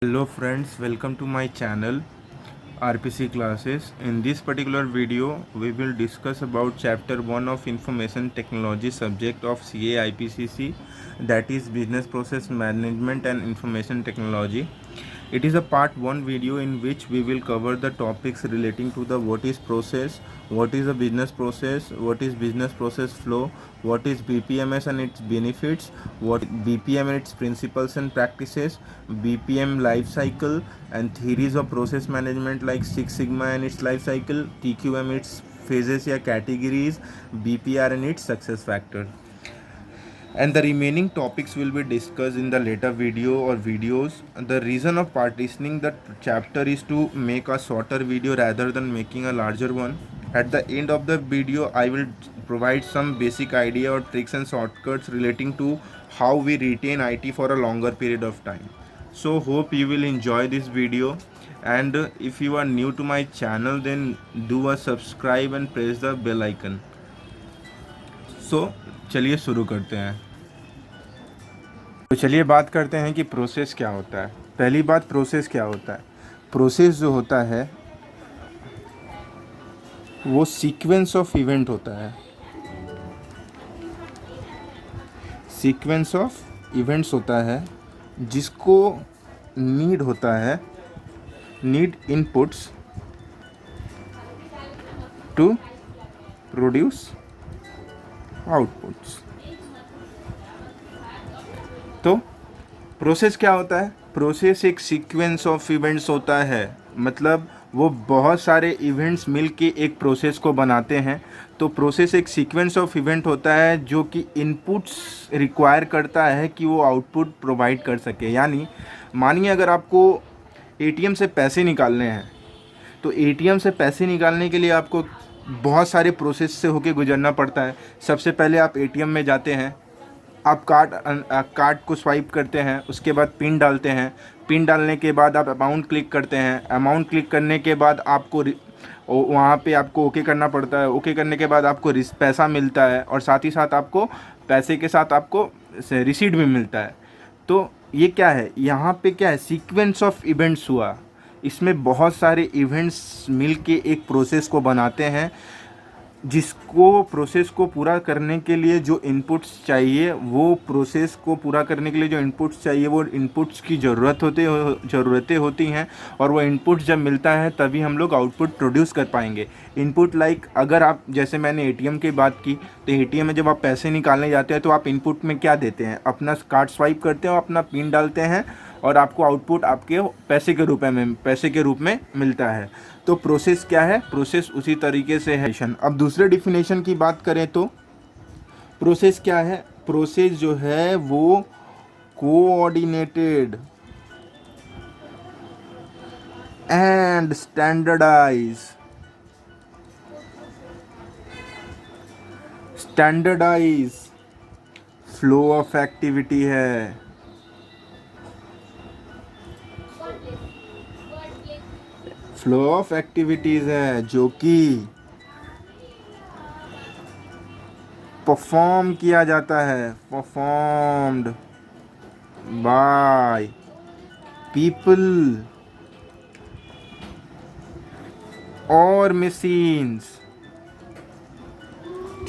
Hello friends, welcome to my channel RPC classes. In this particular video, we will discuss about chapter 1 of information technology subject of CA IPCC, that is business process management and information technology. It is a part 1 video in which we will cover the topics relating to the what is process, what is a business process, what is business process flow, what is BPMS and its benefits, what BPM and its principles and practices, BPM life cycle and theories of process management like Six Sigma and its life cycle, TQM its phases या categories, BPR and its success factor. And the remaining topics will be discussed in the later video or videos. The reason of partitioning the chapter is to make a shorter video rather than making a larger one. At the end of the video, I will provide some basic idea or tricks and shortcuts relating to how we retain IT for a longer period of time. So hope you will enjoy this video, and if you are new to my channel, then do a subscribe and press the bell icon. So चलिए शुरू करते हैं। तो चलिए बात करते हैं कि प्रोसेस क्या होता है। पहली बात, प्रोसेस क्या होता है। प्रोसेस जो होता है वो सीक्वेंस ऑफ इवेंट होता है। सीक्वेंस ऑफ इवेंट्स होता है जिसको नीड होता है, need inputs to produce outputs. तो प्रोसेस क्या होता है। प्रोसेस एक सीक्वेंस ऑफ इवेंट्स होता है, मतलब वो बहुत सारे इवेंट्स मिलके एक प्रोसेस को बनाते हैं। तो प्रोसेस एक सीक्वेंस ऑफ इवेंट होता है जो कि इनपुट्स रिक्वायर करता है कि वो आउटपुट प्रोवाइड कर सके। यानी मानिए अगर आपको एटीएम से पैसे निकालने हैं, तो एटीएम से पैसे निकालने के लिए आपको बहुत सारे प्रोसेस से होके गुजरना पड़ता है। सबसे पहले आप एटीएम में जाते हैं, आप कार्ड को स्वाइप करते हैं, उसके बाद पिन डालते हैं। पिन डालने के बाद आप अमाउंट क्लिक करते हैं। अमाउंट क्लिक करने के बाद आपको वहाँ पे आपको ओके करना पड़ता है। ओके करने के बाद आपको पैसा मिलता है, और साथ ही साथ आपको पैसे के साथ आपको रिसीट भी मिलता है। तो ये क्या है, यहाँ पे क्या है, सीक्वेंस ऑफ इवेंट्स हुआ। इसमें बहुत सारे इवेंट्स मिल के एक प्रोसेस को बनाते हैं, जिसको प्रोसेस को पूरा करने के लिए जो इनपुट्स चाहिए, वो प्रोसेस को पूरा करने के लिए जो इनपुट्स चाहिए वो इनपुट्स की ज़रूरतें होती हैं। और वो इनपुट्स जब मिलता है तभी हम लोग आउटपुट प्रोड्यूस कर पाएंगे। इनपुट लाइक अगर आप, जैसे मैंने एटीएम की बात की, तो एटीएम में जब आप पैसे निकालने जाते हैं तो आप इनपुट में क्या देते हैं, अपना कार्ड स्वाइप करते हो, अपना पिन डालते हैं, और आपको आउटपुट आपके पैसे के रूप में मिलता है। तो प्रोसेस क्या है, प्रोसेस उसी तरीके से है। अब दूसरे डिफिनेशन की बात करें तो प्रोसेस क्या है। प्रोसेस जो है वो coordinated and standardize flow of activity है। फ्लो ऑफ एक्टिविटीज है जो कि परफॉर्म किया जाता है, परफॉर्म्ड बाय पीपल और मशीन्स।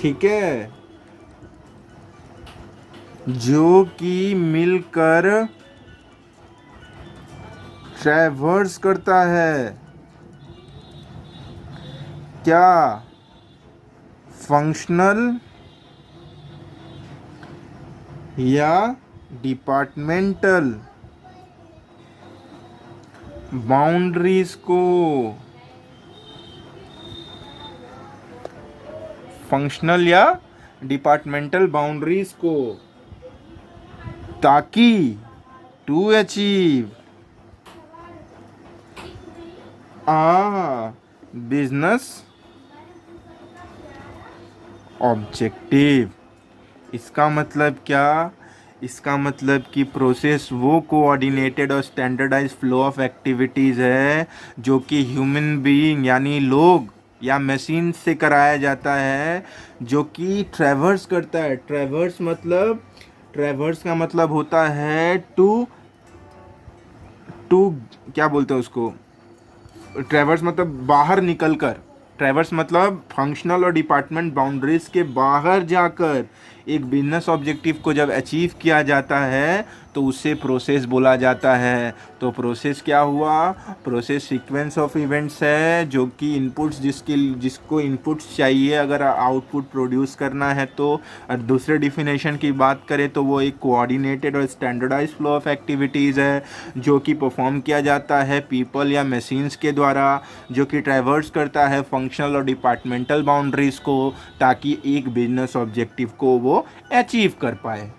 ठीक है, जो कि मिलकर ट्रैवर्स करता है क्या, फंक्शनल या डिपार्टमेंटल बाउंड्रीज को, फंक्शनल या डिपार्टमेंटल बाउंड्रीज को, ताकि टू अचीव बिजनेस ऑब्जेक्टिव। इसका मतलब क्या, इसका मतलब कि प्रोसेस वो कोऑर्डिनेटेड और स्टैंडर्डाइज फ्लो ऑफ एक्टिविटीज़ है जो कि ह्यूमन बीइंग यानी लोग या मशीन से कराया जाता है, जो कि ट्रैवर्स करता है। ट्रैवर्स का मतलब होता है टू टू, क्या बोलते हैं उसको, ट्रैवर्स मतलब बाहर निकल कर, ट्रैवर्स मतलब फंक्शनल और डिपार्टमेंट बाउंड्रीज के बाहर जाकर एक बिजनेस ऑब्जेक्टिव को जब अचीव किया जाता है तो उसे प्रोसेस बोला जाता है। तो प्रोसेस क्या हुआ, प्रोसेस सीक्वेंस ऑफ इवेंट्स है जो कि इनपुट्स जिसको इनपुट्स चाहिए अगर आउटपुट प्रोड्यूस करना है तो। और दूसरे डिफिनेशन की बात करें तो वो एक कोऑर्डिनेटेड और स्टैंडर्डाइज फ्लो ऑफ एक्टिविटीज़ है जो कि परफॉर्म किया जाता है पीपल या मशीन्स के द्वारा, जो कि ट्रैवर्स करता है फंक्शनल और डिपार्टमेंटल बाउंड्रीज को ताकि एक बिजनेस ऑब्जेक्टिव को वो अचीव कर पाए।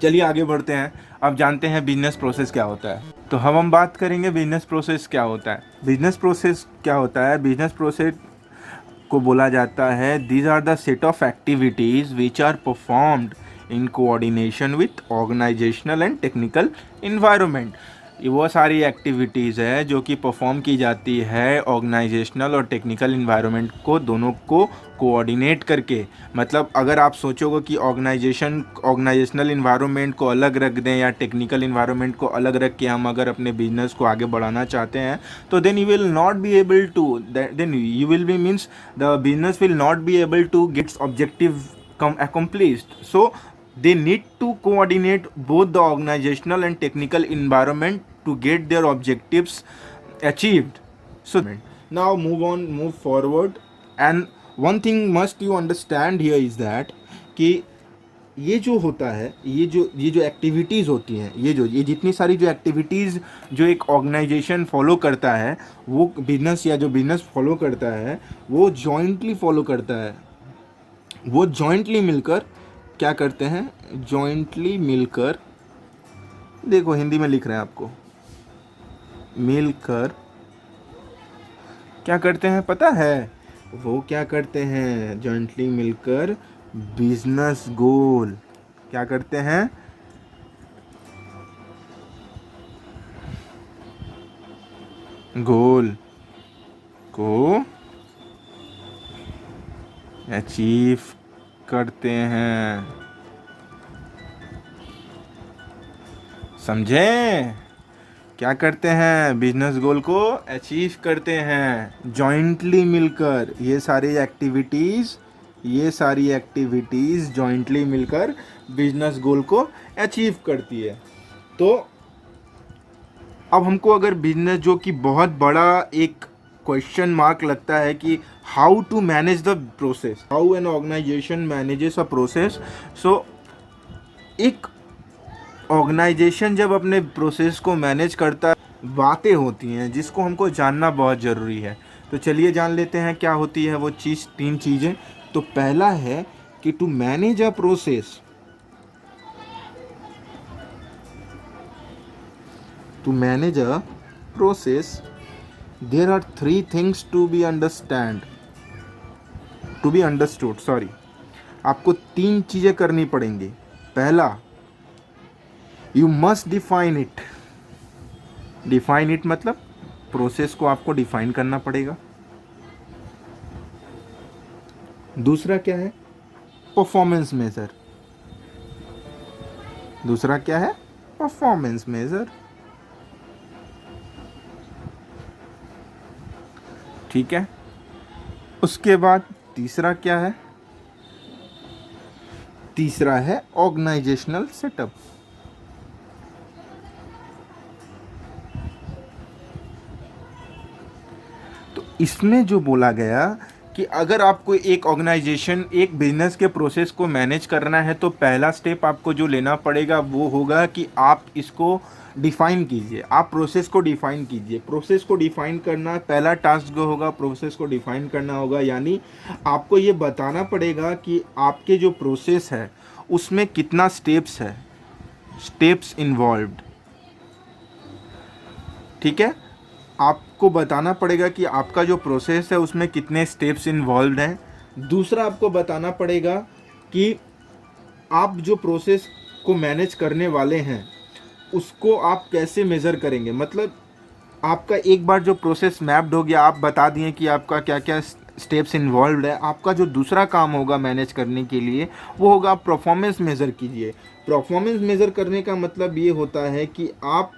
चलिए आगे बढ़ते हैं, अब जानते हैं बिजनेस प्रोसेस क्या होता है। तो हम बात करेंगे बिजनेस प्रोसेस क्या होता है। बिजनेस प्रोसेस क्या होता है, बिजनेस प्रोसेस को बोला जाता है these are the set of activities which are performed in coordination with organisational and technical environment. ये वो सारी एक्टिविटीज़ है जो कि परफॉर्म की जाती है ऑर्गेनाइजेशनल और टेक्निकल इन्वायरमेंट को दोनों को कोऑर्डिनेट करके। मतलब अगर आप सोचोगे कि ऑर्गेनाइजेशनल इन्वायरमेंट को अलग रख दें या टेक्निकल इन्वायरमेंट को अलग रख के हम अगर अपने बिजनेस को आगे बढ़ाना चाहते हैं तो then you will not be able to, then you will be means the business will not be able to gets objective accomplished. So they need to coordinate both the organizational and technical environment to get their objectives achieved. So now move forward, and one thing must you understand here is that कि ये जो होता है, ये जो activities होती हैं, ये जितनी सारी जो एक्टिविटीज़ जो एक ऑर्गेनाइजेशन फॉलो करता है, वो बिजनेस या जो बिजनेस फॉलो करता है वो जॉइंटली फॉलो करता है। वो जॉइंटली मिलकर क्या करते हैं, जॉइंटली मिलकर, देखो हिंदी में लिख रहे हैं आपको, मिलकर क्या करते हैं पता है, वो क्या करते हैं, जॉइंटली मिलकर बिजनेस गोल क्या करते हैं, गोल को अचीव करते हैं। समझे, क्या करते हैं, बिजनेस गोल को अचीव करते हैं जॉइंटली मिलकर। ये सारी एक्टिविटीज़ जॉइंटली मिलकर बिजनेस गोल को अचीव करती है। तो अब हमको अगर बिजनेस जो कि बहुत बड़ा एक क्वेश्चन मार्क लगता है कि how to manage the process, how an organization manages a process. So एक ऑर्गेनाइजेशन जब अपने प्रोसेस को मैनेज करता है, बातें होती हैं जिसको हमको जानना बहुत ज़रूरी है। तो चलिए जान लेते हैं क्या होती है वो चीज़, 3 चीज़ें। तो पहला है कि to manage a process, to manage a process there are 3 things to be understood, sorry, आपको 3 चीज़ें करनी पड़ेंगी। पहला, you must define it मतलब प्रोसेस को आपको डिफाइन करना पड़ेगा। दूसरा क्या है, परफॉर्मेंस मेजर, ठीक है। उसके बाद तीसरा क्या है, तीसरा है ऑर्गेनाइजेशनल सेटअप। तो इसमें जो बोला गया कि अगर आपको एक ऑर्गेनाइजेशन, एक बिजनेस के प्रोसेस को मैनेज करना है तो पहला स्टेप आपको जो लेना पड़ेगा वो होगा कि आप इसको डिफ़ाइन कीजिए, आप प्रोसेस को डिफ़ाइन कीजिए। प्रोसेस को डिफ़ाइन करना पहला टास्क जो होगा, प्रोसेस को डिफ़ाइन करना होगा। यानी आपको ये बताना पड़ेगा कि आपके जो प्रोसेस है उसमें कितना स्टेप्स है, स्टेप्स इन्वॉल्व्ड, ठीक है। आपको बताना पड़ेगा कि आपका जो प्रोसेस है उसमें कितने स्टेप्स इन्वॉल्व्ड हैं। दूसरा, आपको बताना पड़ेगा कि आप जो प्रोसेस को मैनेज करने वाले हैं उसको आप कैसे मेज़र करेंगे। मतलब आपका एक बार जो प्रोसेस मैप्ड हो गया, आप बता दिए कि आपका क्या क्या स्टेप्स इन्वॉल्व्ड है, आपका जो दूसरा काम होगा मैनेज करने के लिए वो होगा परफॉर्मेंस मेज़र कीजिए। परफॉर्मेंस मेज़र करने का मतलब ये होता है कि आप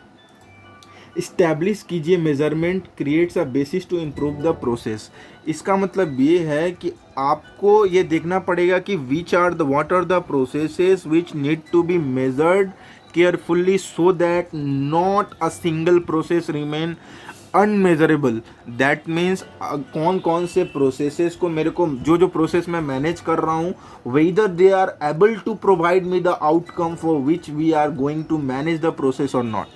इस्टेब्लिश कीजिए measurement creates a basis to improve the process. इसका मतलब ये है कि आपको ये देखना पड़ेगा कि what are the processes which need to be measured carefully so that not a single process remain unmeasurable. That means कौन कौन से प्रोसेसेस को मेरे को जो प्रोसेस मैं मैनेज कर रहा हूँ, whether they are able to provide me the outcome for which we are going to manage the process और नॉट।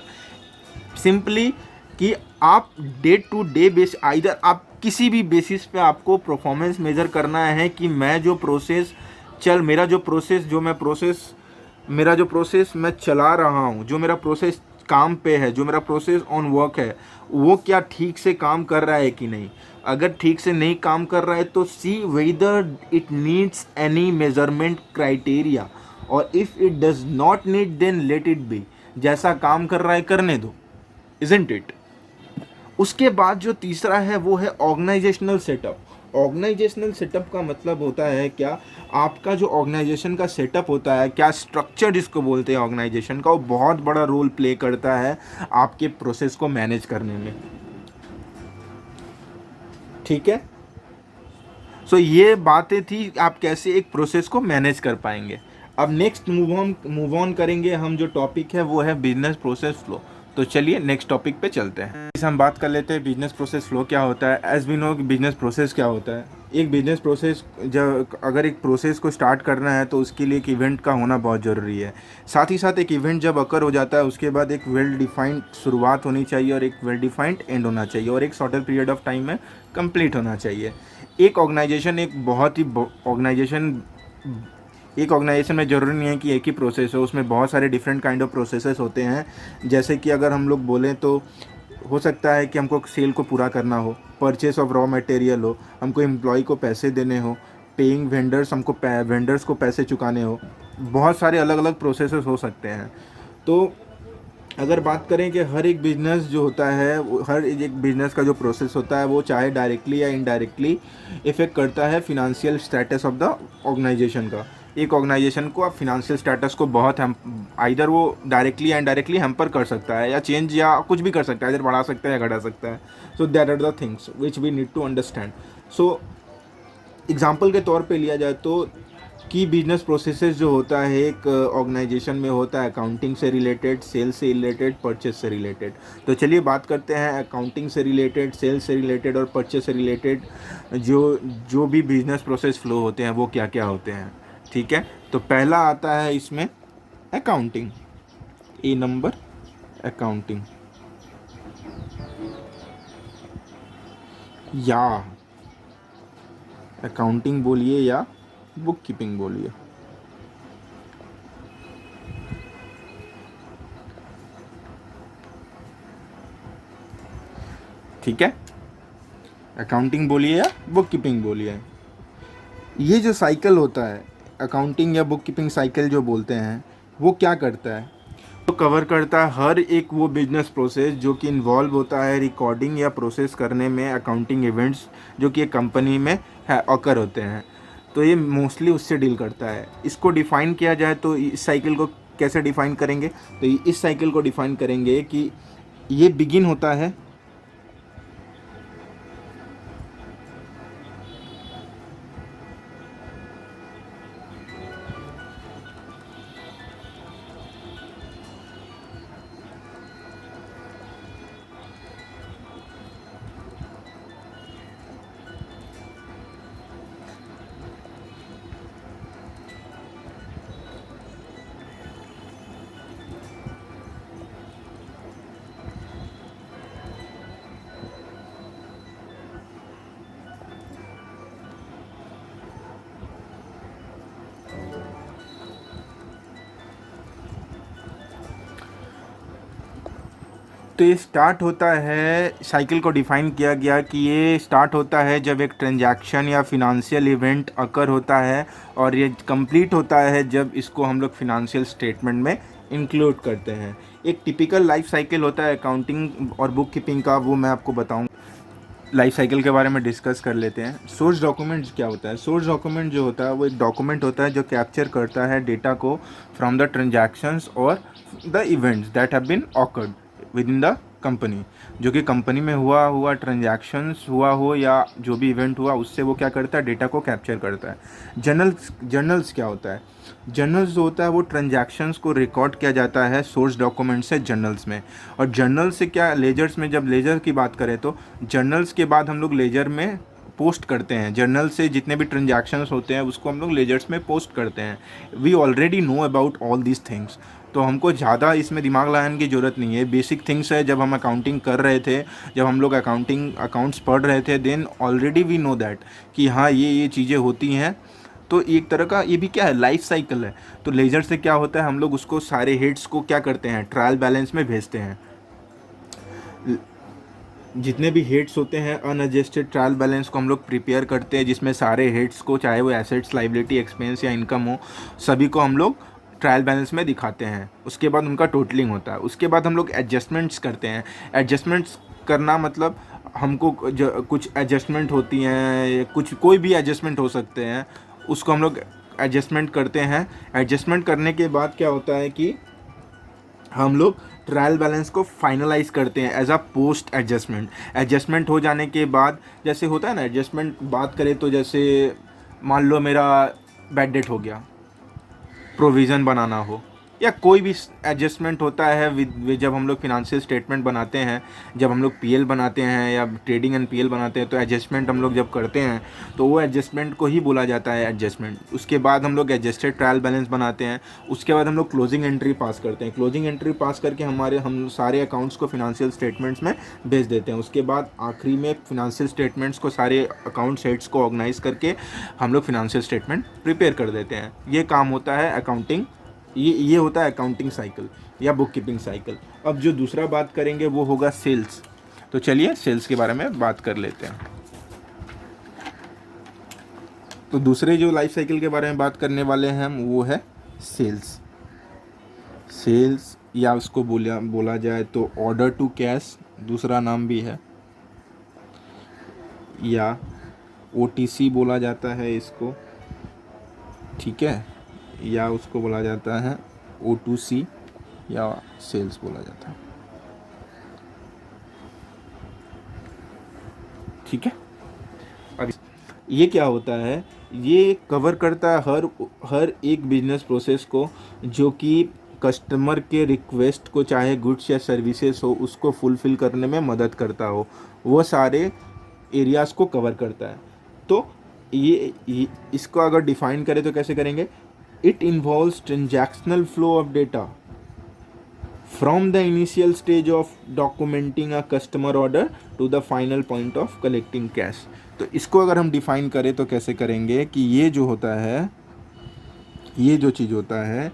सिंपली कि आप day to day base either आप किसी भी बेसिस पे आपको परफॉर्मेंस मेजर करना है कि मैं जो प्रोसेस मेरा जो प्रोसेस मैं चला रहा हूँ, जो मेरा प्रोसेस काम पे है, जो मेरा प्रोसेस ऑन वर्क है, वो क्या ठीक से काम कर रहा है कि नहीं। अगर ठीक से नहीं काम कर रहा है तो see whether it needs any measurement criteria, और if it does not need then let it be. जैसा काम कर रहा है करने दो, इजंट इट। उसके बाद जो तीसरा है वो है ऑर्गेनाइजेशनल सेटअप। ऑर्गेनाइजेशनल सेटअप का मतलब होता है क्या, आपका जो ऑर्गेनाइजेशन का सेटअप होता है, क्या स्ट्रक्चर जिसको बोलते हैं ऑर्गेनाइजेशन का, वो बहुत बड़ा रोल प्ले करता है आपके प्रोसेस को मैनेज करने में। ठीक है, सो ये बातें थी आप कैसे एक प्रोसेस को मैनेज कर पाएंगे। अब नेक्स्ट मूव ऑन करेंगे हम, जो टॉपिक है वो है बिजनेस प्रोसेस फ्लो। तो चलिए नेक्स्ट टॉपिक पे चलते हैं। इस हम बात कर लेते हैं बिजनेस प्रोसेस फ्लो क्या होता है। As we know business process क्या होता है। एक बिजनेस प्रोसेस, जब अगर एक प्रोसेस को स्टार्ट करना है तो उसके लिए एक इवेंट का होना बहुत ज़रूरी है। साथ ही साथ एक इवेंट जब अकर हो जाता है उसके बाद एक वेल डिफाइंड शुरुआत होनी चाहिए और एक वेल डिफाइंड एंड होना चाहिए, और एक शॉर्टर पीरियड ऑफ टाइम में कंप्लीट होना चाहिए। एक ऑर्गेनाइजेशन एक ऑर्गेनाइजेशन में ज़रूरी नहीं है कि एक ही प्रोसेस हो, उसमें बहुत सारे डिफरेंट काइंड ऑफ प्रोसेसेस होते हैं। जैसे कि अगर हम लोग बोलें तो हो सकता है कि हमको सेल को पूरा करना हो, परचेस ऑफ रॉ मटेरियल हो, हमको एम्प्लॉय को पैसे देने हो, पेइंग वेंडर्स, हमको वेंडर्स को पैसे चुकाने हो, बहुत सारे अलग अलग प्रोसेसेस हो सकते हैं। तो अगर बात करें कि हर एक बिज़नेस जो होता है, हर एक बिज़नेस का जो प्रोसेस होता है वो चाहे डायरेक्टली या इनडायरेक्टली इफ़ेक्ट करता है financial status of the organisation का। एक ऑर्गेनाइजेशन को फिनेंशियल स्टेटस को बहुत आइदर वो डायरेक्टली या इनडायरेक्टली हैम्पर कर सकता है, या चेंज या कुछ भी कर सकता है, इधर बढ़ा सकता है या घटा सकता है। So that are the things which we need to understand. So example के तौर पे लिया जाए तो की बिजनेस प्रोसेसेस जो होता है एक ऑर्गेनाइजेशन में होता है अकाउंटिंग से रिलेटेड, सेल्स से रिलेटेड, परचेस से रिलेटेड। तो चलिए बात करते हैं अकाउंटिंग से रिलेटेड, सेल्स से रिलेटेड और परचेस से रिलेटेड जो जो भी बिजनेस प्रोसेस फ्लो होते हैं वो क्या क्या होते हैं। ठीक है, तो पहला आता है इसमें अकाउंटिंग। ए नंबर अकाउंटिंग, या अकाउंटिंग बोलिए या बुक कीपिंग बोलिए। ठीक है, अकाउंटिंग बोलिए या बुक कीपिंग बोलिए। ये जो साइकिल होता है अकाउंटिंग या बुक कीपिंग साइकिल जो बोलते हैं, वो क्या करता है, तो कवर करता है हर एक वो बिजनेस प्रोसेस जो कि इन्वॉल्व होता है रिकॉर्डिंग या प्रोसेस करने में अकाउंटिंग इवेंट्स जो कि एक कंपनी में ऑकर होते हैं। तो ये मोस्टली उससे डील करता है। इसको डिफ़ाइन किया जाए तो इस साइकिल को कैसे डिफ़ाइन करेंगे, तो इस साइकिल को डिफ़ाइन करेंगे कि ये बिगिन होता है तो ये स्टार्ट होता है, साइकिल को डिफ़ाइन किया गया कि ये स्टार्ट होता है जब एक ट्रांजैक्शन या फिनेंशियल इवेंट अकर होता है, और ये कंप्लीट होता है जब इसको हम लोग फिनेंशियल स्टेटमेंट में इंक्लूड करते हैं। एक टिपिकल लाइफ साइकिल होता है अकाउंटिंग और बुक कीपिंग का, वो मैं आपको बताऊँ। लाइफ साइकिल के बारे में डिस्कस कर लेते हैं। सोर्स डॉक्यूमेंट्स क्या होता है। सोर्स डॉक्यूमेंट जो होता है वो एक डॉक्यूमेंट होता है जो कैप्चर करता है डेटा को फ्रॉम द ट्रांजैक्शंस और the events that have been occurred within the company, जो कि कंपनी में हुआ ट्रांजैक्शंस हुआ हो या जो भी इवेंट हुआ उससे वो क्या करता है, डेटा को कैप्चर करता है। जर्नल्स क्या होता है? जर्नल्स जो होता है वो ट्रांजैक्शंस को रिकॉर्ड किया जाता है सोर्स डॉक्यूमेंट से जर्नल्स में। और जर्नल से क्या, लेजर्स में, जब लेजर की बात करें तो जर्नल्स के बाद हम लोग लेजर में पोस्ट करते हैं। जर्नल से जितने भी ट्रांजैक्शंस होते हैं उसको हम लोग लेजर्स में पोस्ट करते हैं। We already know about all these things, तो हमको ज़्यादा इसमें दिमाग लगाने की ज़रूरत नहीं है। बेसिक थिंग्स है, जब हम अकाउंटिंग कर रहे थे, जब हम लोग अकाउंट्स पढ़ रहे थे, then already we know that कि हाँ ये चीज़ें होती हैं। तो एक तरह का ये भी क्या है, लाइफ साइकिल है। तो लेजर से क्या होता है, हम लोग उसको सारे हेड्स को क्या करते हैं, ट्रायल बैलेंस में भेजते हैं। जितने भी हेड्स होते हैं अनएडजस्टेड ट्रायल बैलेंस को हम लोग प्रिपेयर करते हैं, जिसमें सारे हेड्स को, चाहे वो एसेट्स, लाइबिलिटी, एक्सपेंस या इनकम हो, सभी को हम लोग ट्रायल बैलेंस में दिखाते हैं। उसके बाद उनका टोटलिंग होता है। उसके बाद हम लोग एडजस्टमेंट्स करते हैं। एडजस्टमेंट्स करना मतलब हमको कुछ एडजस्टमेंट होती हैं, कुछ कोई भी एडजस्टमेंट हो सकते हैं, उसको हम लोग एडजस्टमेंट करते हैं। एडजस्टमेंट करने के बाद क्या होता है कि हम लोग ट्रायल बैलेंस को फाइनलाइज करते हैं as a post adjustment. Adjustment हो जाने के बाद, जैसे होता है ना एडजस्टमेंट, बात करें तो जैसे मान लो मेरा बैड डेट हो गया, प्रोविज़न बनाना हो, या कोई भी एडजस्टमेंट होता है जब हम लोग फिनंशियल स्टेटमेंट बनाते हैं, जब हम लोग पीएल बनाते हैं या ट्रेडिंग एंड पीएल बनाते हैं, तो एडजस्टमेंट हम लोग जब करते हैं तो वो एडजस्टमेंट को ही बोला जाता है एडजस्टमेंट। उसके बाद हम लोग एडजस्टेड ट्रायल बैलेंस बनाते हैं। उसके बाद हम लोग क्लोजिंग एंट्री पास करते हैं। क्लोजिंग एंट्री पास करके हम सारे अकाउंट्स को फिनंशियल स्टेटमेंट्स में भेज देते हैं। उसके बाद आखिरी में फिनंशियल स्टेटमेंट्स को, सारे अकाउंट सेट्स को ऑर्गेनाइज करके हम लोग फिनंशियल स्टेटमेंट प्रिपेयर कर देते हैं। ये काम होता है अकाउंटिंग, ये होता है अकाउंटिंग साइकिल या बुक कीपिंग साइकिल। अब जो दूसरा बात करेंगे वो होगा सेल्स। तो चलिए सेल्स के बारे में बात कर लेते हैं। तो दूसरे जो लाइफ साइकिल के बारे में बात करने वाले हैं हम, वो है सेल्स। सेल्स या उसको बोला जाए तो ऑर्डर टू कैश, दूसरा नाम भी है, या ओटीसी बोला जाता है इसको, ठीक है, या उसको बोला जाता है O2C या सेल्स बोला जाता है, ठीक है। अब ये क्या होता है, ये कवर करता है हर एक बिजनेस प्रोसेस को जो कि कस्टमर के रिक्वेस्ट को, चाहे गुड्स या सर्विसेज हो, उसको फुलफ़िल करने में मदद करता हो, वो सारे एरियाज़ को कवर करता है। तो ये इसको अगर डिफ़ाइन करें तो कैसे करेंगे, it involves transactional flow of data from the initial stage of documenting a customer order to the final point of collecting cash। तो इसको अगर हम डिफाइन करें तो कैसे करेंगे कि ये जो होता है, ये जो चीज़ होता है,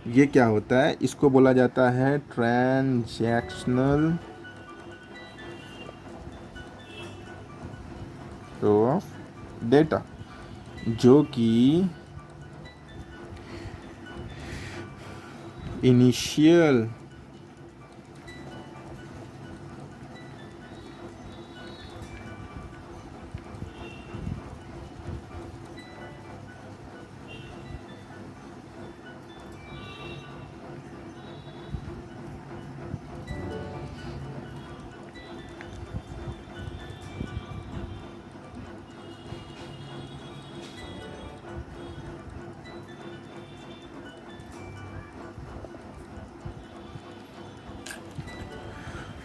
ये क्या होता है, इसको बोला जाता है ट्रांजैक्शनल फ्लो ऑफ डेटा, जो कि इनिशियल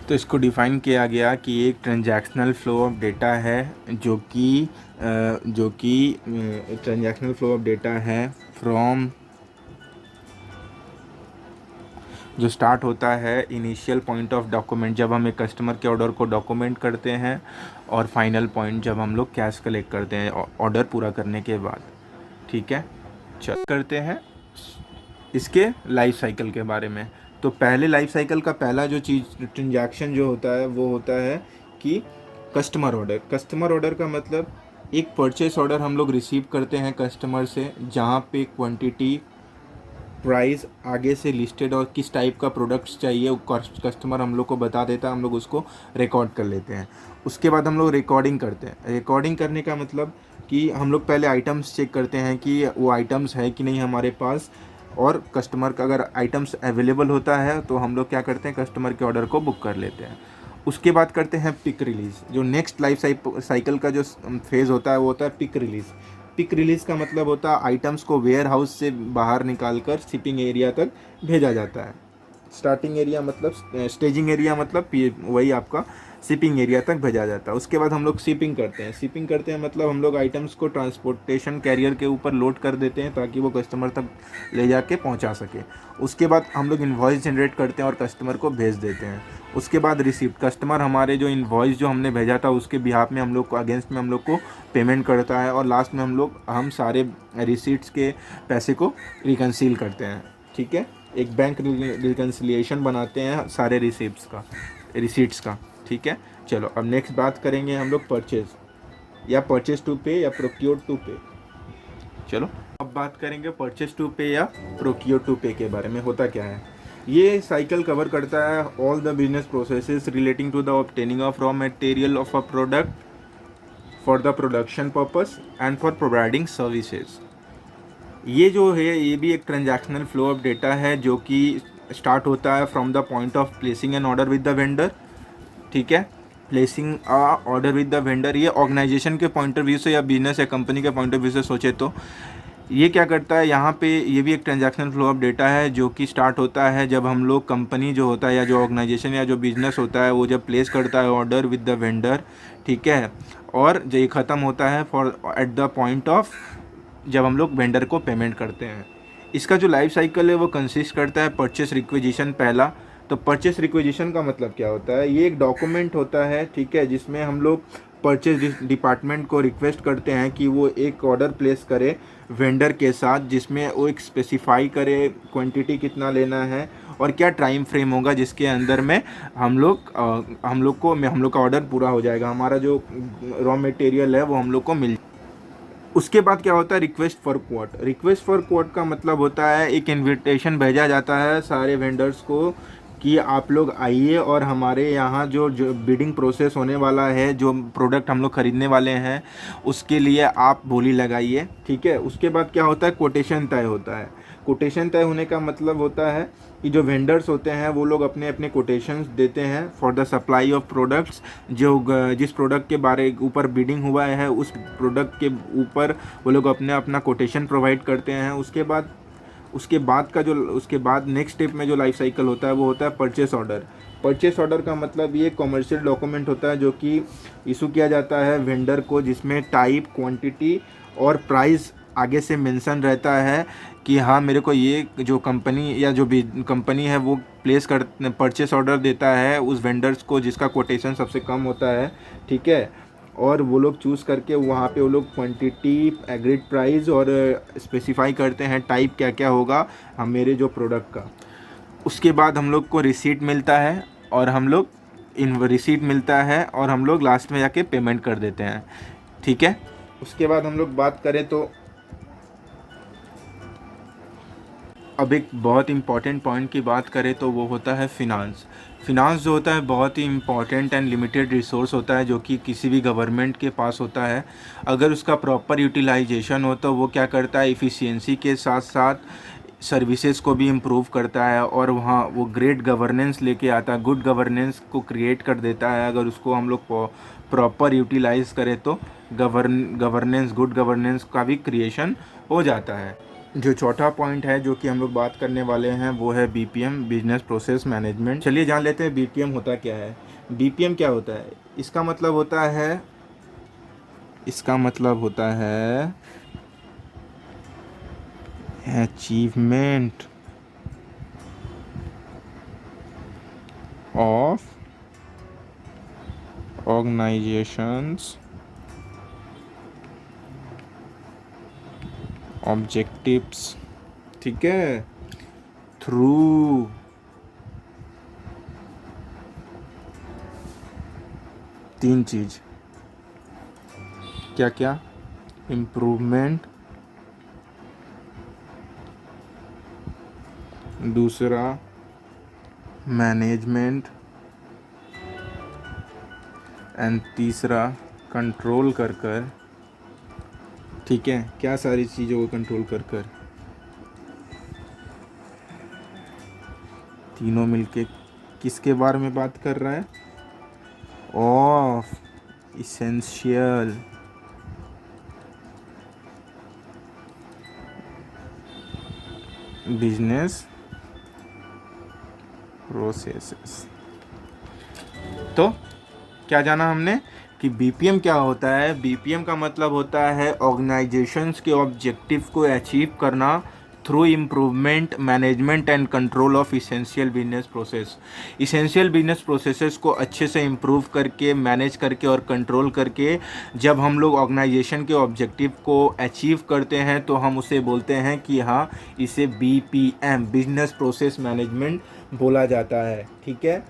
तो इसको डिफ़ाइन किया गया कि एक ट्रांजैक्शनल फ़्लो ऑफ डेटा है, जो कि ट्रांजैक्शनल फ़्लो ऑफ डेटा है फ्रॉम, जो स्टार्ट होता है इनिशियल पॉइंट ऑफ डॉक्यूमेंट, जब हम एक कस्टमर के ऑर्डर को डॉक्यूमेंट करते हैं, और फाइनल पॉइंट जब हम लोग कैश कलेक्ट करते हैं ऑर्डर पूरा करने के बाद, ठीक है। चल करते हैं इसके लाइफ साइकिल के बारे में। तो पहले लाइफ साइकिल का पहला जो चीज़ ट्रांजैक्शन जो होता है वो होता है कि कस्टमर ऑर्डर। कस्टमर ऑर्डर का मतलब एक परचेस ऑर्डर हम लोग रिसीव करते हैं कस्टमर से, जहाँ पे क्वांटिटी, प्राइस आगे से लिस्टेड और किस टाइप का प्रोडक्ट्स चाहिए कस्टमर हम लोग को बता देता है, हम लोग उसको रिकॉर्ड कर लेते हैं। उसके बाद हम लोग रिकॉर्डिंग करते हैं। रिकॉर्डिंग करने का मतलब कि हम लोग पहले आइटम्स चेक करते हैं कि वो आइटम्स है कि नहीं हमारे पास, और कस्टमर का अगर आइटम्स अवेलेबल होता है तो हम लोग क्या करते हैं, कस्टमर के ऑर्डर को बुक कर लेते हैं। उसके बाद करते हैं पिक रिलीज़। जो नेक्स्ट लाइफ साइकिल का जो फेज़ होता है वो होता है पिक रिलीज़। पिक रिलीज़ का मतलब होता है आइटम्स को वेयर हाउस से बाहर निकाल कर शिपिंग एरिया तक भेजा जाता है। स्टार्टिंग एरिया मतलब स्टेजिंग एरिया मतलब वही आपका शिपिंग एरिया तक भेजा जाता है। उसके बाद हम लोग शिपिंग करते हैं। शिपिंग करते हैं मतलब हम लोग आइटम्स को ट्रांसपोर्टेशन कैरियर के ऊपर लोड कर देते हैं ताकि वो कस्टमर तक ले जाके पहुंचा सके। उसके बाद हम लोग इन्वॉइस जनरेट करते हैं और कस्टमर को भेज देते हैं। उसके बाद रिसिप्ट, कस्टमर हमारे जो इन्वॉइस जो हमने भेजा था उसके बिहाफ में हम लोग को अगेंस्ट में हम लोग को पेमेंट करता है, और लास्ट में हम सारे रिसीट्स के पैसे को रिकन्सील करते हैं। ठीक है, एक बैंक रिकन्सिलिएशन बनाते हैं सारे रिसीट्स का। ठीक है, चलो अब नेक्स्ट बात करेंगे हम लोग परचेज या परचेज टू पे या प्रोक्योर टू पे। चलो अब बात करेंगे परचेज टू पे या प्रोक्योर टू पे के बारे में। होता क्या है, ये साइकिल कवर करता है all the business processes relating to the obtaining of raw material of a product for the production purpose and for providing services. ये जो है ये भी एक ट्रांजैक्शनल फ्लो ऑफ डेटा है जो कि स्टार्ट होता है from the point of placing an order with the vendor. ठीक है, placing a order with the vendor, ये ऑर्गेनाइजेशन के पॉइंट ऑफ व्यू से या बिजनेस या कंपनी के पॉइंट ऑफ व्यू से सोचे तो ये क्या करता है, यहाँ पे ये भी एक ट्रांजैक्शनल फ्लो ऑफ डेटा है जो कि स्टार्ट होता है जब हम लोग कंपनी जो होता है या जो ऑर्गेनाइजेशन या जो बिजनेस होता है वो जब प्लेस करता है ऑर्डर विद द वेंडर। ठीक है, और जो ये ख़त्म होता है for at the point of जब हम लोग वेंडर को पेमेंट करते हैं। इसका जो लाइफ साइकिल है वो कंसिस्ट करता है परचेस रिक्विजिशन पहला। तो परचेस रिक्विजिशन का मतलब क्या होता है, ये एक डॉक्यूमेंट होता है, ठीक है, जिसमें हम लोग परचेज डिपार्टमेंट को रिक्वेस्ट करते हैं कि वो एक ऑर्डर प्लेस करे वेंडर के साथ, जिसमें वो एक स्पेसिफाई करे क्वांटिटी कितना लेना है और क्या टाइम फ्रेम होगा जिसके अंदर में हम लोग का ऑर्डर पूरा हो जाएगा, हमारा जो रॉ मटेरियल है वो हम लोग को मिल। उसके बाद क्या होता है, request for quote. Request for quote का मतलब होता है एक इनविटेशन भेजा जाता है सारे वेंडर्स को कि आप लोग आइए और हमारे यहाँ जो बिडिंग प्रोसेस होने वाला है, जो प्रोडक्ट हम लोग ख़रीदने वाले हैं उसके लिए आप बोली लगाइए। ठीक है, उसके बाद क्या होता है, कोटेशन तय होता है। कोटेशन तय होने का मतलब होता है कि जो वेंडर्स होते हैं वो लोग अपने अपने कोटेशंस देते हैं for the supply of products. जिस प्रोडक्ट के बारे ऊपर बिडिंग हुआ है उस प्रोडक्ट के ऊपर वो लोग अपना कोटेशन प्रोवाइड करते हैं। उसके बाद नेक्स्ट स्टेप में जो लाइफ साइकिल होता है वो होता है परचेस ऑर्डर। परचेस ऑर्डर का मतलब ये कॉमर्शियल डॉक्यूमेंट होता है जो कि इशू किया जाता है वेंडर को, जिसमें टाइप, क्वांटिटी और प्राइस आगे से मेंशन रहता है कि हाँ मेरे को ये जो कंपनी या जो भी कंपनी है वो परचेस ऑर्डर देता है उस वेंडर्स को जिसका कोटेशन सबसे कम होता है। ठीक है, और वो लोग चूज़ करके वहाँ पे वो लोग क्वांटिटी, एग्रीड प्राइस और स्पेसिफाई करते हैं टाइप क्या क्या होगा हम मेरे जो प्रोडक्ट का। उसके बाद हम लोग को रिसीट मिलता है और हम लोग लास्ट में जाके पेमेंट कर देते हैं। ठीक है, उसके बाद हम लोग बात करें तो अब एक बहुत इम्पॉर्टेंट पॉइंट की बात करें तो वो होता है फिनांस। फिनांस जो होता है बहुत ही इम्पॉर्टेंट एंड लिमिटेड रिसोर्स होता है जो कि किसी भी गवर्नमेंट के पास होता है। अगर उसका प्रॉपर यूटिलाइजेशन हो तो वो क्या करता है, इफ़िशियंसी के साथ साथ सर्विसेज को भी इम्प्रूव करता है और वहाँ वो ग्रेट गवर्नेंस लेके आता है, गुड गवर्नेंस को क्रिएट कर देता है। अगर उसको हम लोग प्रॉपर यूटिलाइज़ करें तो गुड गवर्नेंस का भी क्रिएशन हो जाता है। जो चौथा पॉइंट है जो कि हम लोग बात करने वाले हैं वो है बीपीएम, बिजनेस प्रोसेस मैनेजमेंट। चलिए जान लेते हैं बीपीएम होता क्या है। बीपीएम क्या होता है, इसका मतलब होता है अचीवमेंट ऑफ ऑर्गेनाइजेशंस ऑब्जेक्टिव्स। ठीक है, थ्रू तीन चीज, क्या क्या, इम्प्रूवमेंट, दूसरा मैनेजमेंट एंड तीसरा कंट्रोल कर। ठीक है, क्या सारी चीज़ों को कंट्रोल कर तीनों मिलके किसके बारे में बात कर रहा है, ऑफ essential बिजनेस प्रोसेसेस। तो क्या जाना हमने कि बीपीएम क्या होता है। बीपीएम का मतलब होता है ऑर्गेनाइजेशंस के ऑब्जेक्टिव को अचीव करना through improvement management and control of essential business process. Essential business processes को अच्छे से इम्प्रूव करके, मैनेज करके और कंट्रोल करके जब हम लोग ऑर्गेनाइजेशन के ऑब्जेक्टिव को अचीव करते हैं तो हम उसे बोलते हैं कि हाँ, इसे बीपीएम बिजनेस प्रोसेस मैनेजमेंट बोला जाता है। ठीक है।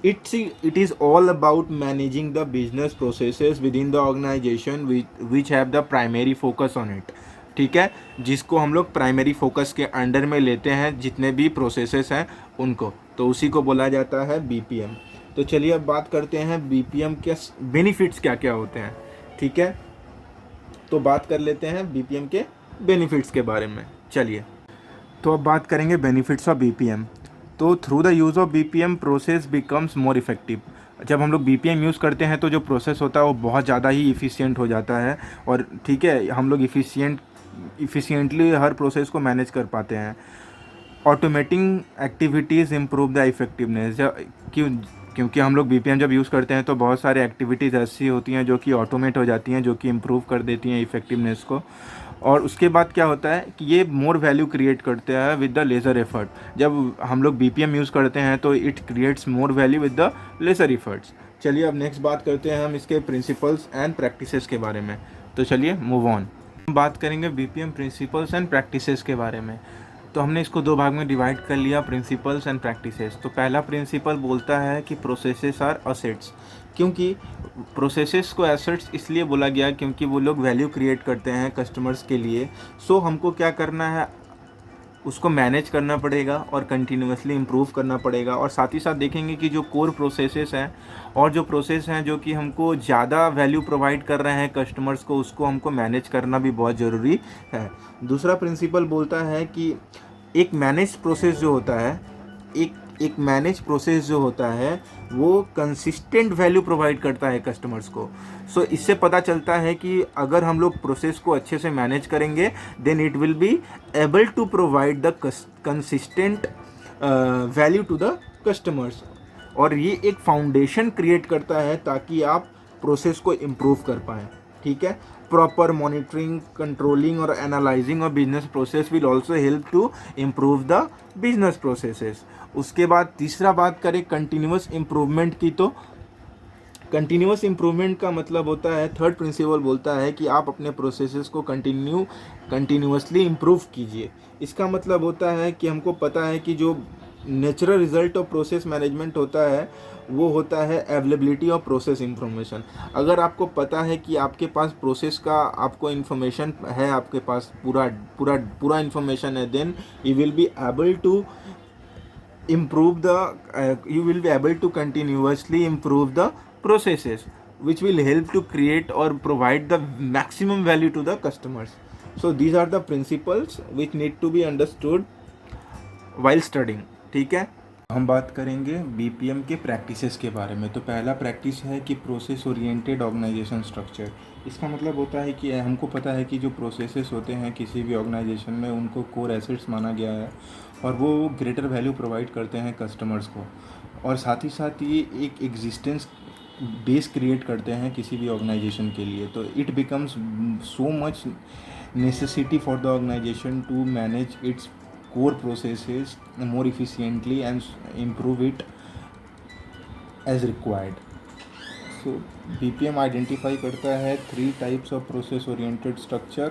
It is all about managing the business processes within the organization which have the primary focus on it। ठीक है, जिसको हम लोग प्राइमरी फोकस के अंडर में लेते हैं, जितने भी प्रोसेसेस हैं उनको, तो उसी को बोला जाता है बीपीएम। तो चलिए अब बात करते हैं बीपीएम के बेनिफिट्स क्या क्या होते हैं। ठीक है, तो बात कर लेते हैं बीपीएम के बेनिफिट्स के बारे में। चलिए, तो अब बात करेंगे बेनिफिट्स ऑफ बीपीएम। तो through the use of BPM process becomes more effective. जब हम लोग बीपीएम यूज़ करते हैं तो जो प्रोसेस होता है वो बहुत ज़्यादा ही इफ़िशियंट हो जाता है। और ठीक है, हम लोग इफ़िशियंटली हर प्रोसेस को मैनेज कर पाते हैं। Automating activities improve the effectiveness. क्योंकि हम लोग बीपीएम जब यूज़ करते हैं तो बहुत सारे एक्टिविटीज़ ऐसी होती हैं जो कि ऑटोमेट हो जाती हैं, जो कि इम्प्रूव कर देती हैं इफेक्टिवनेस को। और उसके बाद क्या होता है कि ये मोर वैल्यू क्रिएट करते हैं विद द लेज़र एफर्ट। जब हम लोग बीपीएम यूज़ करते हैं तो it creates more value with the laser efforts. चलिए अब नेक्स्ट बात करते हैं हम इसके प्रिंसिपल्स एंड प्रैक्टिसेस के बारे में। तो चलिए मूव ऑन, हम बात करेंगे बीपीएम प्रिंसिपल्स एंड प्रैक्टिसेस के बारे में। तो हमने इसको दो भाग में डिवाइड कर लिया, प्रिंसिपल्स एंड प्रैक्टिसेस। तो पहला प्रिंसिपल बोलता है कि प्रोसेसेस आर असेट्स। क्योंकि प्रोसेसेस को एसेट्स इसलिए बोला गया क्योंकि वो लोग वैल्यू क्रिएट करते हैं कस्टमर्स के लिए। सो हमको क्या करना है, उसको मैनेज करना पड़ेगा और कंटिन्यूसली इम्प्रूव करना पड़ेगा। और साथ ही साथ देखेंगे कि जो कोर प्रोसेसेस हैं और जो प्रोसेस हैं जो कि हमको ज़्यादा वैल्यू प्रोवाइड कर रहे हैं कस्टमर्स को, उसको हमको मैनेज करना भी बहुत ज़रूरी है। दूसरा प्रिंसिपल बोलता है कि एक मैनेज प्रोसेस जो होता है, एक मैनेज प्रोसेस जो होता है वो कंसिस्टेंट वैल्यू प्रोवाइड करता है कस्टमर्स को। सो इससे पता चलता है कि अगर हम लोग प्रोसेस को अच्छे से मैनेज करेंगे then it will be able to provide the consistent value to the customers. और ये एक फाउंडेशन क्रिएट करता है ताकि आप प्रोसेस को इम्प्रूव कर पाएँ। ठीक है, प्रॉपर मॉनिटरिंग, कंट्रोलिंग और analysing of business process will also help to improve the business processes. उसके बाद तीसरा बात करें कंटिन्यूअस इम्प्रूवमेंट की, तो कंटिन्यूअस इम्प्रूवमेंट का मतलब होता है, थर्ड प्रिंसिपल बोलता है कि आप अपने प्रोसेसेस को कंटिन्यूअसली इम्प्रूव कीजिए। इसका मतलब होता है कि हमको पता है कि जो natural result of process management होता है वो होता है अवेलेबिलिटी ऑफ प्रोसेस इंफॉर्मेशन। अगर आपको पता है कि आपके पास प्रोसेस का आपको इन्फॉर्मेशन है, आपके पास पूरा इन्फॉर्मेशन है, then you will be able to continuously improve the processes which will help to create or provide the maximum value to the customers. So these are the principles which need to be understood while studying. ठीक है, हम बात करेंगे BPM के practices के बारे में। तो पहला प्रैक्टिस है कि प्रोसेस ओरिएंटेड ऑर्गेनाइजेशन स्ट्रक्चर। इसका मतलब होता है कि हमको पता है कि जो प्रोसेसेस होते हैं किसी भी ऑर्गेनाइजेशन में, उनको कोर एसेट्स माना गया है और वो ग्रेटर वैल्यू प्रोवाइड करते हैं कस्टमर्स को। और साथ ही साथ ये एक एग्जिस्टेंस बेस क्रिएट करते हैं किसी भी ऑर्गेनाइजेशन के लिए। तो it becomes so much necessity for the organisation to manage its core processes more efficiently and improve it as required. So BPM identify करता है 3 types of process oriented structure।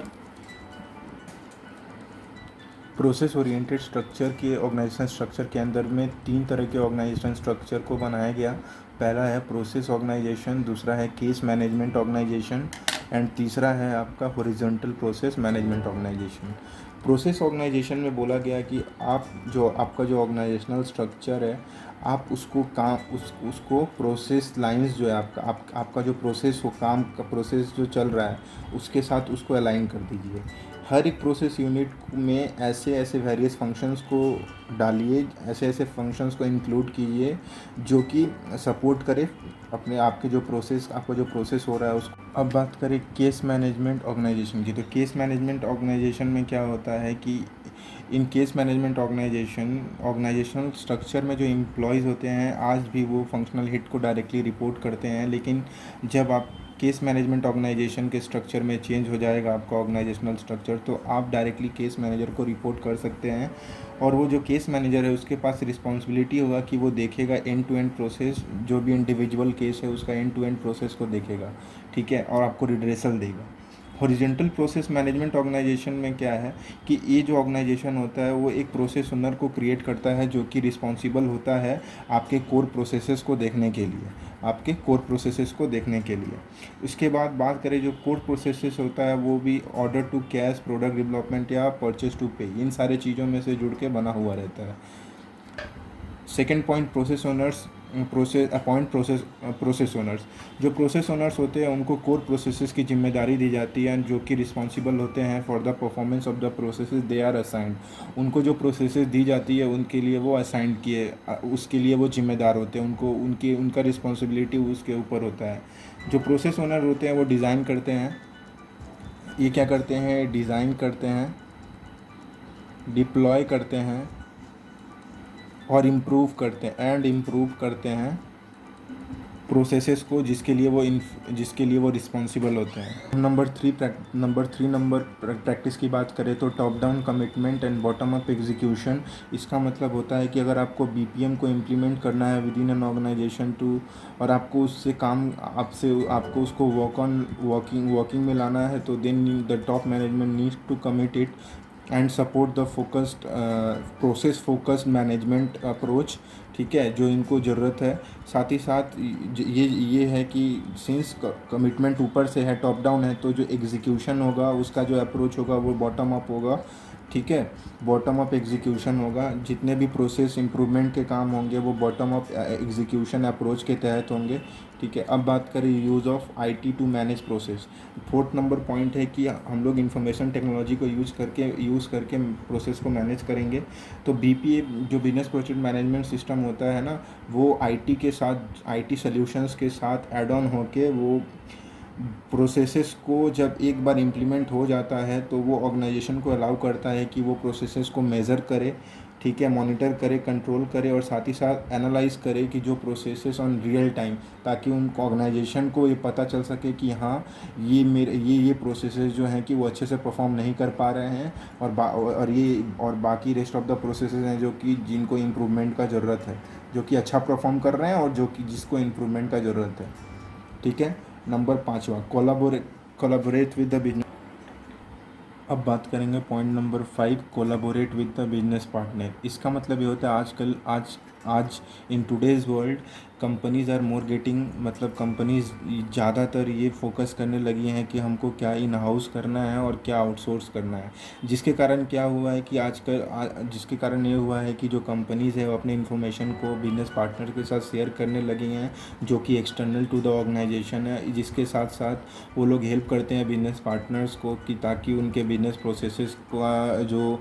Process oriented structure के organisation structure के अंदर में 3 तरह के organisation structure को बनाया गया। पहला है प्रोसेस ऑर्गेनाइजेशन, दूसरा है केस मैनेजमेंट ऑर्गेनाइजेशन एंड तीसरा है आपका horizontal process management organisation. Process organisation में बोला गया कि आपका जो ऑर्गेनाइजेशनल स्ट्रक्चर है, आप उसको प्रोसेस लाइंस जो है आपका जो प्रोसेस हो, काम का प्रोसेस जो चल रहा है उसके साथ उसको अलाइन कर दीजिए। हर एक प्रोसेस यूनिट में ऐसे ऐसे वेरियस फंक्शंस को डालिए, ऐसे ऐसे फंक्शंस को इंक्लूड कीजिए जो कि सपोर्ट करे अपने आपके जो प्रोसेस, आपका जो प्रोसेस हो रहा है उसको। अब बात करें केस मैनेजमेंट ऑर्गेनाइजेशन की, तो केस मैनेजमेंट ऑर्गेनाइजेशन में क्या होता है कि in case management organisational structure में जो एम्प्लॉयज़ होते हैं आज भी वो फंक्शनल हेड को डायरेक्टली रिपोर्ट करते हैं, लेकिन जब आप केस मैनेजमेंट ऑर्गेनाइजेशन के स्ट्रक्चर में चेंज हो जाएगा आपका ऑर्गेनाइजेशनल स्ट्रक्चर, तो आप डायरेक्टली केस मैनेजर को रिपोर्ट कर सकते हैं। और वो जो केस मैनेजर है उसके पास रिस्पॉन्सिबिलिटी होगा कि वो देखेगा एंड टू एंड प्रोसेस, जो भी इंडिविजुअल केस है उसका एंड टू एंड प्रोसेस को देखेगा, ठीक है, और आपको रिड्रेसल देगा। हॉरिजॉन्टल प्रोसेस मैनेजमेंट ऑर्गेनाइजेशन में क्या है कि ये जो ऑर्गेनाइजेशन होता है वो एक प्रोसेस ओनर को क्रिएट करता है जो कि रिस्पॉन्सिबल होता है आपके कोर प्रोसेसेस को देखने के लिए, आपके कोर प्रोसेसेस को देखने के लिए। इसके बाद बात करें जो कोर प्रोसेसेस होता है वो भी order to cash, product development या परचेज टू पे, इन सारे चीज़ों में से जुड़ के बना हुआ रहता है। Second point, process owners process owners. जो प्रोसेस ओनर्स होते हैं उनको कोर प्रोसेसेस की जिम्मेदारी दी जाती है जो कि रिस्पॉन्सिबल होते हैं for the performance of the processes they are assigned. उनको जो प्रोसेसेस दी जाती है उनके लिए वो असाइंड किए, उसके लिए वो जिम्मेदार होते हैं, उनका रिस्पॉन्सिबिलिटी उसके ऊपर होता है। जो प्रोसेस ओनर होते हैं वो डिज़ाइन करते हैं, ये क्या करते हैं, डिज़ाइन करते हैं, डिप्लॉय करते हैं और इम्प्रूव करते हैं प्रोसेसेस को जिसके लिए वो रिस्पॉन्सिबल होते हैं। नंबर थ्री प्रैक्टिस की बात करें तो top down commitment and bottom up execution. इसका मतलब होता है कि अगर आपको बीपीएम को इम्प्लीमेंट करना है within an organisation to, और आपको आपको उसको वर्किंग में लाना है, तो then the top management needs to commit it and support the process focused management approach, ठीक है, जो इनको ज़रूरत है। साथ ही साथ ये है कि सिंस कमिटमेंट ऊपर से है, टॉप डाउन है, तो जो एग्जीक्यूशन होगा उसका जो अप्रोच होगा वो बॉटम अप होगा, ठीक है, बॉटम अप एग्जीक्यूशन होगा। जितने भी प्रोसेस इंप्रूवमेंट के काम होंगे वो बॉटम अप एग्जीक्यूशन अप्रोच के तहत होंगे, ठीक है। अब बात करें use of IT to manage process. Fourth number point है कि हम लोग इंफॉर्मेशन टेक्नोलॉजी को यूज़ करके प्रोसेस को मैनेज करेंगे। तो बीपीए जो बिजनेस प्रोजेक्ट मैनेजमेंट सिस्टम होता है ना, वो आईटी के साथ, आईटी सॉल्यूशंस के साथ ऐड ऑन होके वो प्रोसेसेस को जब एक बार इम्प्लीमेंट हो जाता है तो वो ऑर्गेनाइजेशन को अलाउ करता है कि वो प्रोसेसेस को मेज़र करे, ठीक है, मॉनिटर करे, कंट्रोल करे और साथ ही साथ एनालाइज करे कि जो प्रोसेसेस ऑन रियल टाइम, ताकि उन ऑर्गेनाइजेशन को ये पता चल सके कि हाँ ये प्रोसेसेस जो हैं कि वो अच्छे से परफॉर्म नहीं कर पा रहे हैं, और बाकी रेस्ट ऑफ द प्रोसेसेस हैं जो कि जिनको इम्प्रूवमेंट का ज़रूरत है, जो कि अच्छा परफॉर्म कर रहे हैं और जिसको इम्प्रूवमेंट का ज़रूरत है, ठीक है। नंबर 5वां, कोलाबोरेट विद द बिजनेस। अब बात करेंगे point number 5, collaborate with the business partner. इसका मतलब ये होता है आज in today's world companies are more getting, मतलब कंपनीज़ ज़्यादातर ये फोकस करने लगी हैं कि हमको क्या इन हाउस करना है और क्या आउटसोर्स करना है। जिसके कारण क्या हुआ है कि जिसके कारण ये हुआ है कि जो कंपनीज़ है वो अपने इन्फॉर्मेशन को बिजनेस पार्टनर के साथ शेयर करने लगी हैं जो कि एक्सटर्नल टू द ऑर्गेनाइजेशन है। जिसके साथ साथ वो लोग हेल्प करते हैं बिजनेस पार्टनर्स को कि ताकि उनके बिजनेस प्रोसेसेस का जो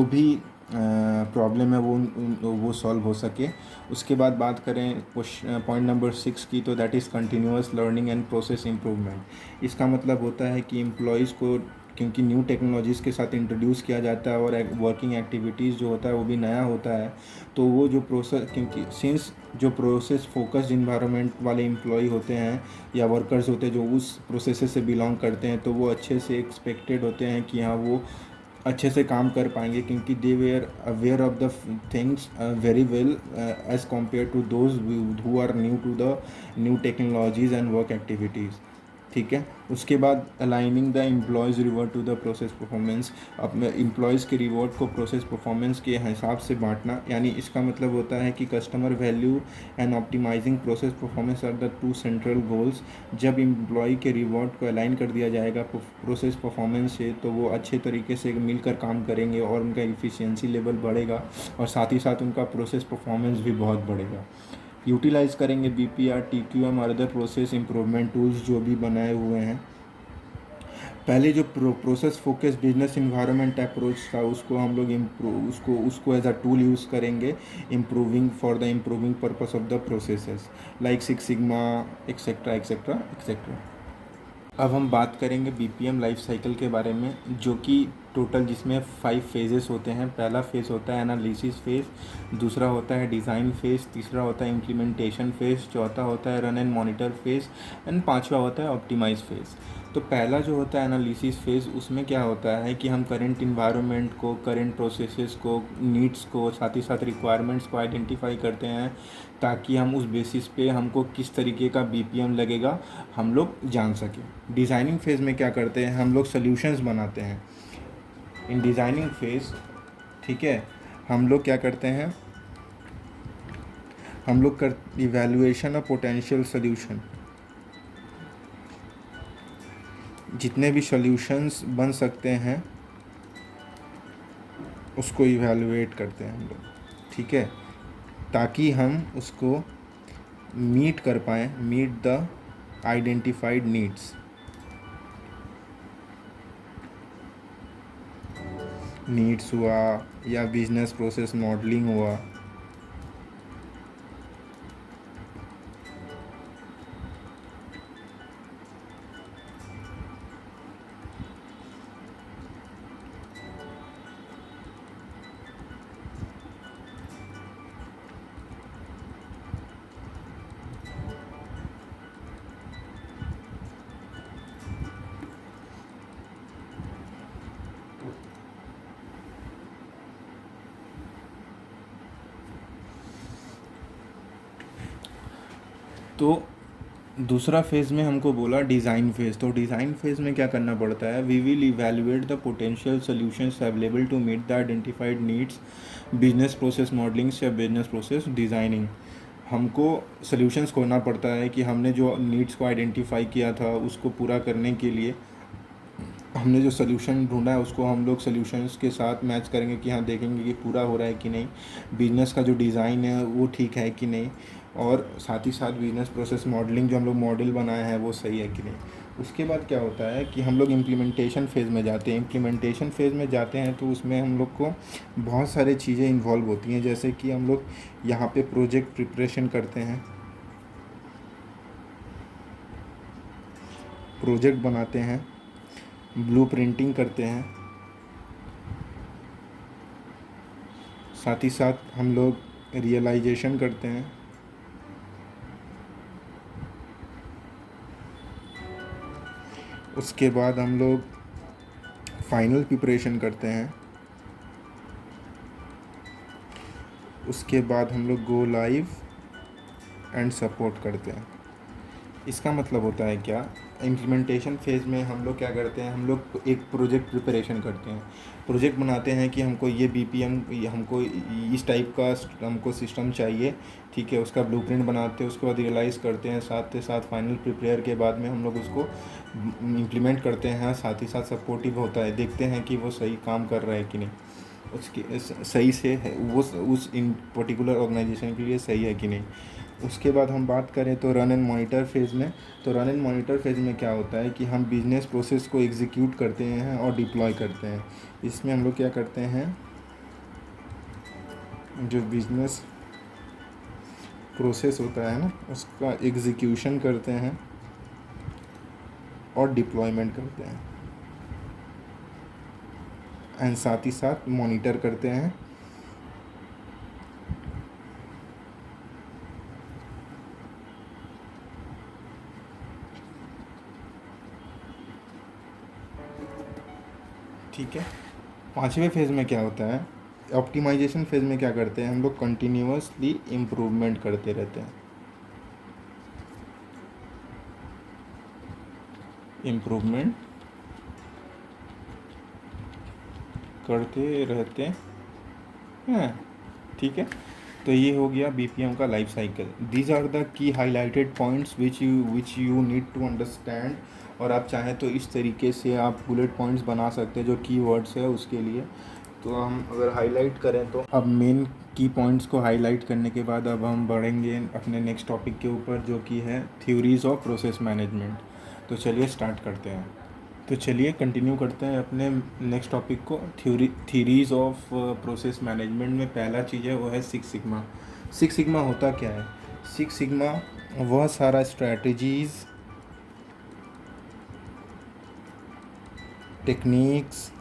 भी प्रॉब्लम है वो सॉल्व हो सके। उसके बाद बात करें पॉइंट नंबर 6 की, तो that is continuous learning and process improvement. इसका मतलब होता है कि एम्प्लॉयज़ को, क्योंकि न्यू टेक्नोलॉजीज़ के साथ इंट्रोड्यूस किया जाता है और वर्किंग एक्टिविटीज़ जो होता है वो भी नया होता है, तो वो जो प्रोसेस, क्योंकि सिंस जो प्रोसेस फोकस्ड इन्वायरमेंट वाले एम्प्लॉय होते हैं या वर्कर्स होते हैं जो उस प्रोसेस से बिलोंग करते हैं, तो वो अच्छे से एक्सपेक्टेड होते हैं कि हाँ वो अच्छे से काम कर पाएंगे, क्योंकि they were aware of the things very well as compared to those who are new to the new technologies and work activities, ठीक है। उसके बाद aligning the employees reward to the process performance. अपने एम्प्लॉयज़ के reward को process performance के हिसाब से बांटना, यानी इसका मतलब होता है कि customer value and optimising process performance are the 2 central goals. जब एम्प्लॉय के रिवॉर्ड को अलाइन कर दिया जाएगा प्रोसेस परफॉर्मेंस से, तो वो अच्छे तरीके से मिलकर काम करेंगे और उनका इफ़िशियंसी लेवल बढ़ेगा और साथ ही साथ उनका प्रोसेस परफॉर्मेंस भी बहुत बढ़ेगा। यूटिलाइज़ करेंगे बीपीआर, टीक्यूएम और अदर प्रोसेस इंप्रूवमेंट टूल्स जो भी बनाए हुए हैं। पहले जो process focus business environment approach था उसको हम लोग इम्प्रूव उसको एज अ टूल यूज़ करेंगे improving for the improving purpose of the processes like six sigma etcetera etcetera etcetera. अब हम बात करेंगे बीपीएम लाइफ साइकिल के बारे में, जो कि टोटल जिसमें 5 फेजेस होते हैं। पहला फेज़ होता है एनालिसिस फेज़, दूसरा होता है डिज़ाइन फेज़, तीसरा होता है इम्प्लीमेंटेशन फेज़, चौथा होता है run and monitor phase and पांचवा होता है ऑप्टिमाइज फेज़। तो पहला जो होता है एनालिसिस फेज़, उसमें क्या होता है कि हम करंट इन्वायरमेंट को, करंट प्रोसेसेस को, नीड्स को, साथ ही साथ रिक्वायरमेंट्स को आइडेंटिफाई करते हैं, ताकि हम उस बेसिस पे हमको किस तरीके का बीपीएम लगेगा हम लोग जान सकें। डिज़ाइनिंग फेज़ में क्या करते हैं, हम लोग सॉल्यूशंस बनाते हैं। इन डिज़ाइनिंग फेज़, ठीक है, हम लोग क्या करते हैं, हम लोग कर इवैल्यूएशन ऑफ पोटेंशियल सॉल्यूशन, जितने भी सॉल्यूशंस बन सकते हैं उसको इवैल्यूएट करते हैं हम लोग, ठीक है, ताकि हम उसको मीट कर पाएँ, meet the identified needs. Needs हुआ या बिजनेस प्रोसेस मॉडलिंग हुआ। तो दूसरा फेज़ में हमको बोला डिज़ाइन फेज़। तो डिज़ाइन फेज़ में क्या करना पड़ता है, we will evaluate the potential solutions available to meet the identified needs, business process modelling या बिजनेस प्रोसेस डिज़ाइनिंग। हमको सॉल्यूशंस खोजना पड़ता है कि हमने जो नीड्स को आइडेंटिफाई किया था उसको पूरा करने के लिए हमने जो सॉल्यूशन ढूंढा है उसको हम लोग सॉल्यूशंस के साथ मैच करेंगे कि हाँ देखेंगे कि पूरा हो रहा है कि नहीं, बिजनेस का जो डिज़ाइन है वो ठीक है कि नहीं, और साथ ही साथ बिजनेस प्रोसेस मॉडलिंग जो हम लोग मॉडल बनाए हैं वो सही है कि नहीं। उसके बाद क्या होता है कि हम लोग इम्प्लीमेंटेशन फेज़ में जाते हैं। इम्प्लीमेंटेशन फेज़ में जाते हैं तो उसमें हम लोग को बहुत सारी चीज़ें इन्वॉल्व होती हैं, जैसे कि हम लोग यहाँ पे प्रोजेक्ट प्रिपरेशन करते हैं, प्रोजेक्ट बनाते हैं, ब्लू प्रिंटिंग करते हैं, साथ ही साथ हम लोग रियलाइजेशन करते हैं, उसके बाद हम लोग फाइनल प्रिपरेशन करते हैं, उसके बाद हम लोग गो लाइव एंड सपोर्ट करते हैं। इसका मतलब होता है क्या, इम्प्लीमेंटेशन फेज़ में हम लोग क्या करते हैं, हम लोग एक प्रोजेक्ट प्रिपरेशन करते हैं, प्रोजेक्ट बनाते हैं कि हमको ये बीपीएम, हमको इस टाइप का हमको सिस्टम चाहिए, ठीक है, उसका ब्लूप्रिंट बनाते हैं, उसके बाद रियलाइज़ करते हैं, साथ ही साथ फाइनल प्रिपेयर के बाद में हम लोग उसको इम्प्लीमेंट करते हैं, साथ ही साथ सपोर्टिव होता है, देखते हैं कि वो सही काम कर रहा है कि नहीं, उसकी सही से है वो उस इन पर्टिकुलर ऑर्गेनाइजेशन के लिए सही है कि नहीं। उसके बाद हम बात करें तो रन एंड मॉनिटर फेज़ में, तो रन एंड मॉनिटर फेज़ में क्या होता है कि हम बिजनेस प्रोसेस को एग्जीक्यूट करते हैं और डिप्लॉय करते हैं। इसमें हम लोग क्या करते हैं, जो बिजनेस प्रोसेस होता है ना उसका एग्जीक्यूशन करते हैं और डिप्लॉयमेंट करते हैं, एंड साथ ही साथ मॉनिटर करते हैं। ठीक है, पांचवें फेज़ में क्या होता है, ऑप्टिमाइजेशन फेज़ में क्या करते हैं, हम लोग कंटिन्यूअसली इम्प्रूवमेंट करते रहते हैं, इम्प्रूवमेंट करते रहते हैं, ठीक है। तो ये हो गया बीपीएम का life cycle. These are the key highlighted points which you need to understand. और आप चाहें तो इस तरीके से आप बुलेट पॉइंट्स बना सकते हैं जो कीवर्ड्स है उसके लिए। तो हम अगर हाईलाइट करें तो अब मेन की पॉइंट्स को हाईलाइट करने के बाद अब हम बढ़ेंगे अपने नेक्स्ट टॉपिक के ऊपर, जो कि है थ्योरीज ऑफ प्रोसेस मैनेजमेंट। तो चलिए स्टार्ट करते हैं। तो चलिए कंटिन्यू करते हैं अपने नेक्स्ट टॉपिक को। थ्योरीज ऑफ प्रोसेस मैनेजमेंट में पहला चीज़ है वो है सिक्स सिग्मा। सिक्स सिग्मा होता क्या है? सिक्स सिग्मा वह सारा स्ट्रैटेजीज, टेक्निक्स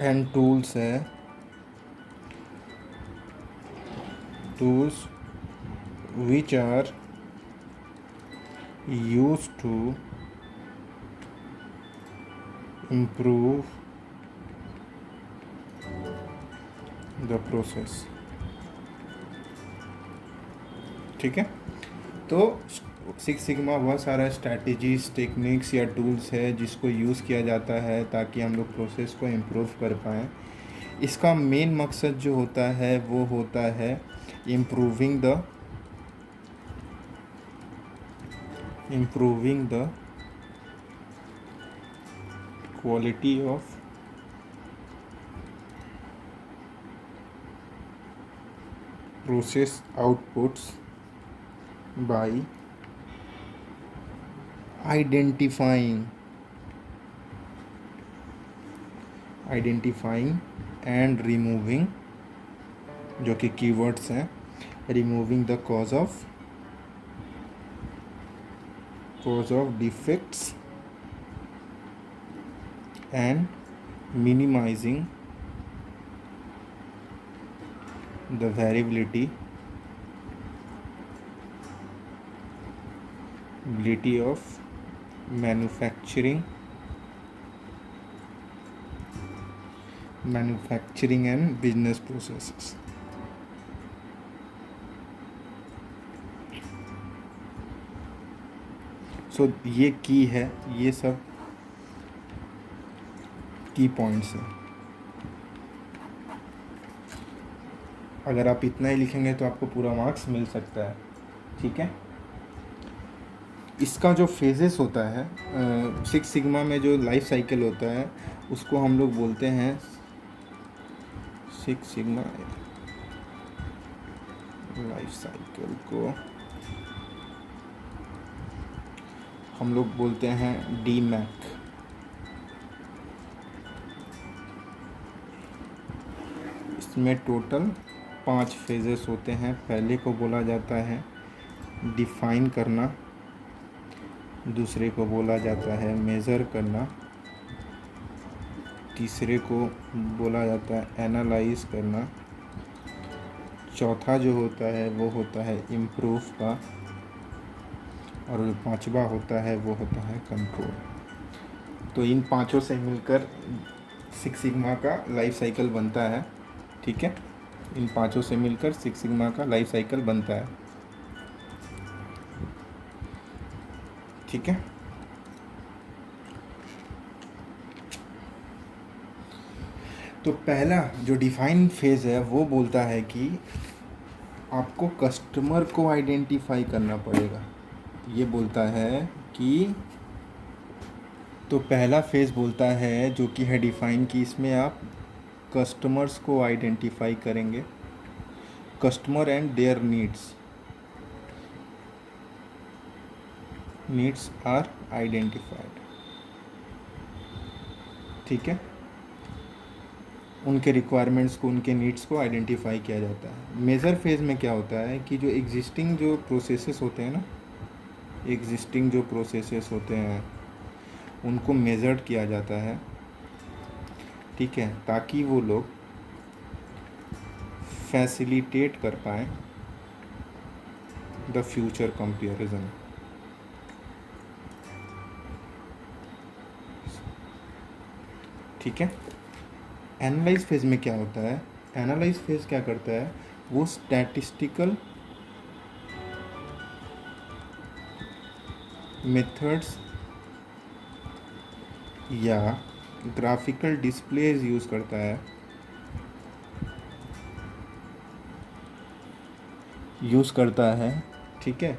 एंड टूल्स है, tools which are used to improve the process। ठीक है, तो सिक्स सिग्मा वह सारा स्ट्रैटेजीज, टेक्निक्स या टूल्स है जिसको यूज़ किया जाता है ताकि हम लोग प्रोसेस को इम्प्रूव कर पाएँ। इसका मेन मकसद जो होता है वो होता है improving the quality of process outputs by identifying and removing, जो कि कीवर्ड्स हैं, removing the cause of defects and minimising the variability of manufacturing and business processes। So ये की है, ये सब की पॉइंट्स हैं। अगर आप इतना ही लिखेंगे तो आपको पूरा मार्क्स मिल सकता है। ठीक है, इसका जो फेजेस होता है सिक्स सिग्मा में, जो लाइफ साइकिल होता है उसको हम लोग बोलते हैं, सिक्स सिग्मा लाइफ साइकिल को हम लोग बोलते हैं DMAC। इसमें टोटल 5 फेजेस होते हैं। पहले को बोला जाता है डिफाइन करना, दूसरे को बोला जाता है मेज़र करना, तीसरे को बोला जाता है एनालाइज करना, चौथा जो होता है वो होता है इम्प्रूव का, और जो पांचवा होता है वो होता है कंट्रोल। तो इन पांचों से मिलकर सिक्स सिग्मा का लाइफ साइकिल बनता है। ठीक है, इन पांचों से मिलकर सिक्स सिग्मा का लाइफ साइकिल बनता है। ठीक है, तो पहला जो डिफाइन फेज़ है वो बोलता है कि आपको कस्टमर को आइडेंटिफाई करना पड़ेगा। ये बोलता है कि, तो पहला फेज़ बोलता है जो कि है डिफाइन, कि इसमें आप कस्टमर्स को आइडेंटिफाई करेंगे, customer and their needs are identified. ठीक है, उनके रिक्वायरमेंट्स को, उनके नीड्स को आइडेंटिफाई किया जाता है। मेजर फेज़ में क्या होता है कि जो एग्जिस्टिंग जो प्रोसेसेस होते हैं ना, एग्जिस्टिंग जो प्रोसेसेस होते हैं उनको मेजर्ड किया जाता है। ठीक है, ताकि वो लोग फैसिलिटेट कर पाएँ द फ्यूचर कंपैरिजन। ठीक है, एनालाइज फेज़ में क्या होता है? एनालाइज फेज़ क्या करता है, वो स्टैटिस्टिकल मेथड्स या ग्राफिकल डिस्प्लेज यूज़ करता है। ठीक है,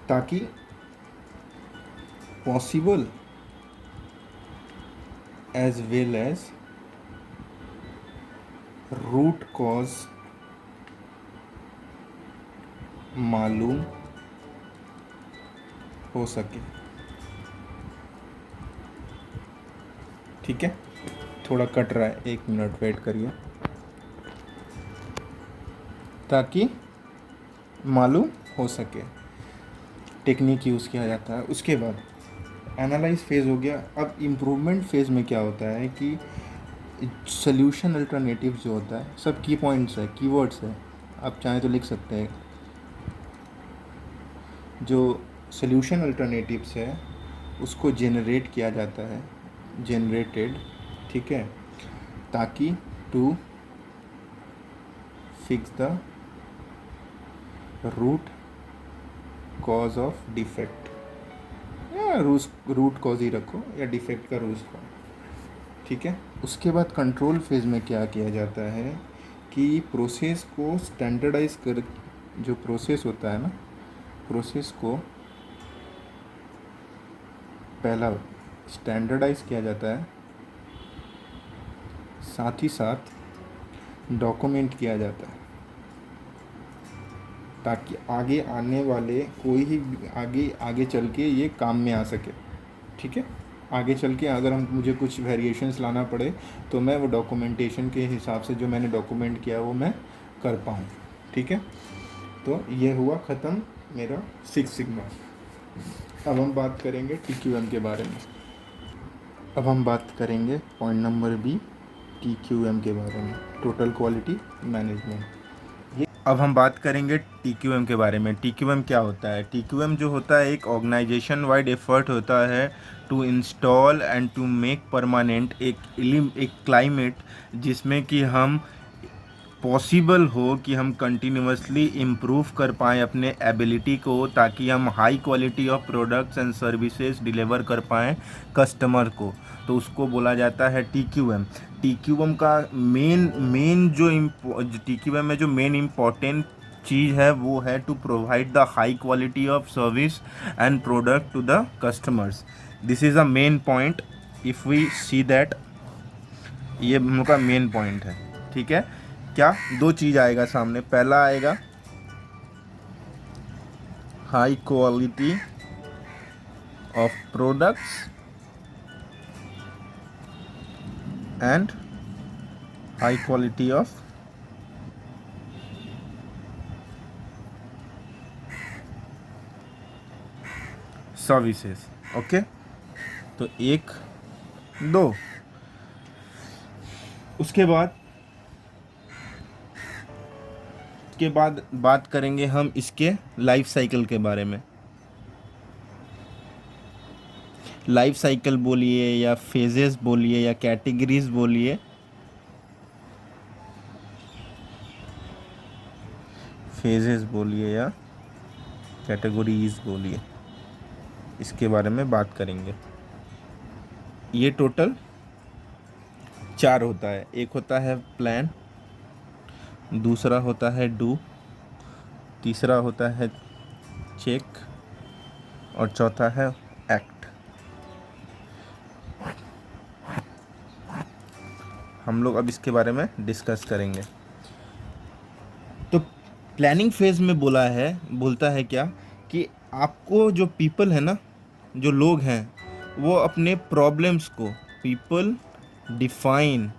ताकि possible as well as root cause मालूम हो सके। ठीक है, थोड़ा कट रहा है, 1 मिनट वेट करिए ताकि मालूम हो सके। टेक्निक यूज़ किया जाता है। उसके बाद एनालाइज फेज़ हो गया। अब इम्प्रूवमेंट फेज़ में क्या होता है कि सोल्यूशन अल्टरनेटिव जो होता है, सब की पॉइंट्स है, कीवर्ड्स है, आप चाहें तो लिख सकते हैं। जो सोल्यूशन अल्टरनेटिव्स है उसको जेनरेट किया जाता है, जनरेटेड, ठीक है, ताकि to fix the root cause of defect, या रूट कॉज ही रखो या डिफेक्ट का रूट कॉज। ठीक है। उसके बाद कंट्रोल फेज़ में क्या किया जाता है कि प्रोसेस को स्टैंडर्डाइज कर, जो प्रोसेस होता है ना, प्रोसेस को पहला स्टैंडर्डाइज किया जाता है, साथ ही साथ डॉक्यूमेंट किया जाता है, ताकि आगे आने वाले कोई ही आगे आगे चल के ये काम में आ सके। ठीक है, आगे चल के अगर हम मुझे कुछ वेरिएशंस लाना पड़े तो मैं वो डॉक्यूमेंटेशन के हिसाब से जो मैंने डॉक्यूमेंट किया वो मैं कर पाऊँ। ठीक है, तो ये हुआ ख़त्म मेरा 6 सिग्मा। अब हम बात करेंगे TQM के बारे में। अब हम बात करेंगे पॉइंट नंबर बी, TQM के बारे में, टोटल क्वालिटी मैनेजमेंट। ये अब हम बात करेंगे TQM के बारे में। TQM क्या होता है? TQM जो होता है एक ऑर्गेनाइजेशन वाइड एफर्ट होता है to install and to make permanent एक क्लाइमेट जिसमें कि हम पॉसिबल हो कि हम कंटिन्यूसली इम्प्रूव कर पाएँ अपने एबिलिटी को, ताकि हम high quality of products and services deliver कर पाएँ कस्टमर को। तो उसको बोला जाता है TQM। TQM का मेन जो TQM में जो मेन इम्पॉर्टेंट चीज़ है वो है to provide the high quality of service and product to the customers. This is a main point. If we see that, ये हम लोग का मेन पॉइंट है। ठीक है, क्या दो चीज़ आएगा सामने। पहला आएगा high quality of products and high quality of services. Okay, तो एक दो। उसके बाद बात करेंगे हम इसके लाइफ साइकिल के बारे में। लाइफ साइकिल बोलिए या फेजेस बोलिए या कैटेगरीज बोलिए, फेजेस बोलिए या कैटेगरीज बोलिए, इसके बारे में बात करेंगे। ये टोटल 4 होता है। एक होता है प्लान, दूसरा होता है डू, तीसरा होता है चेक और चौथा है एक्ट। हम लोग अब इसके बारे में डिस्कस करेंगे। तो प्लानिंग फेज़ में बोलता है क्या कि आपको जो पीपल है ना, जो लोग हैं, वो अपने प्रॉब्लम्स को, पीपल डिफाइन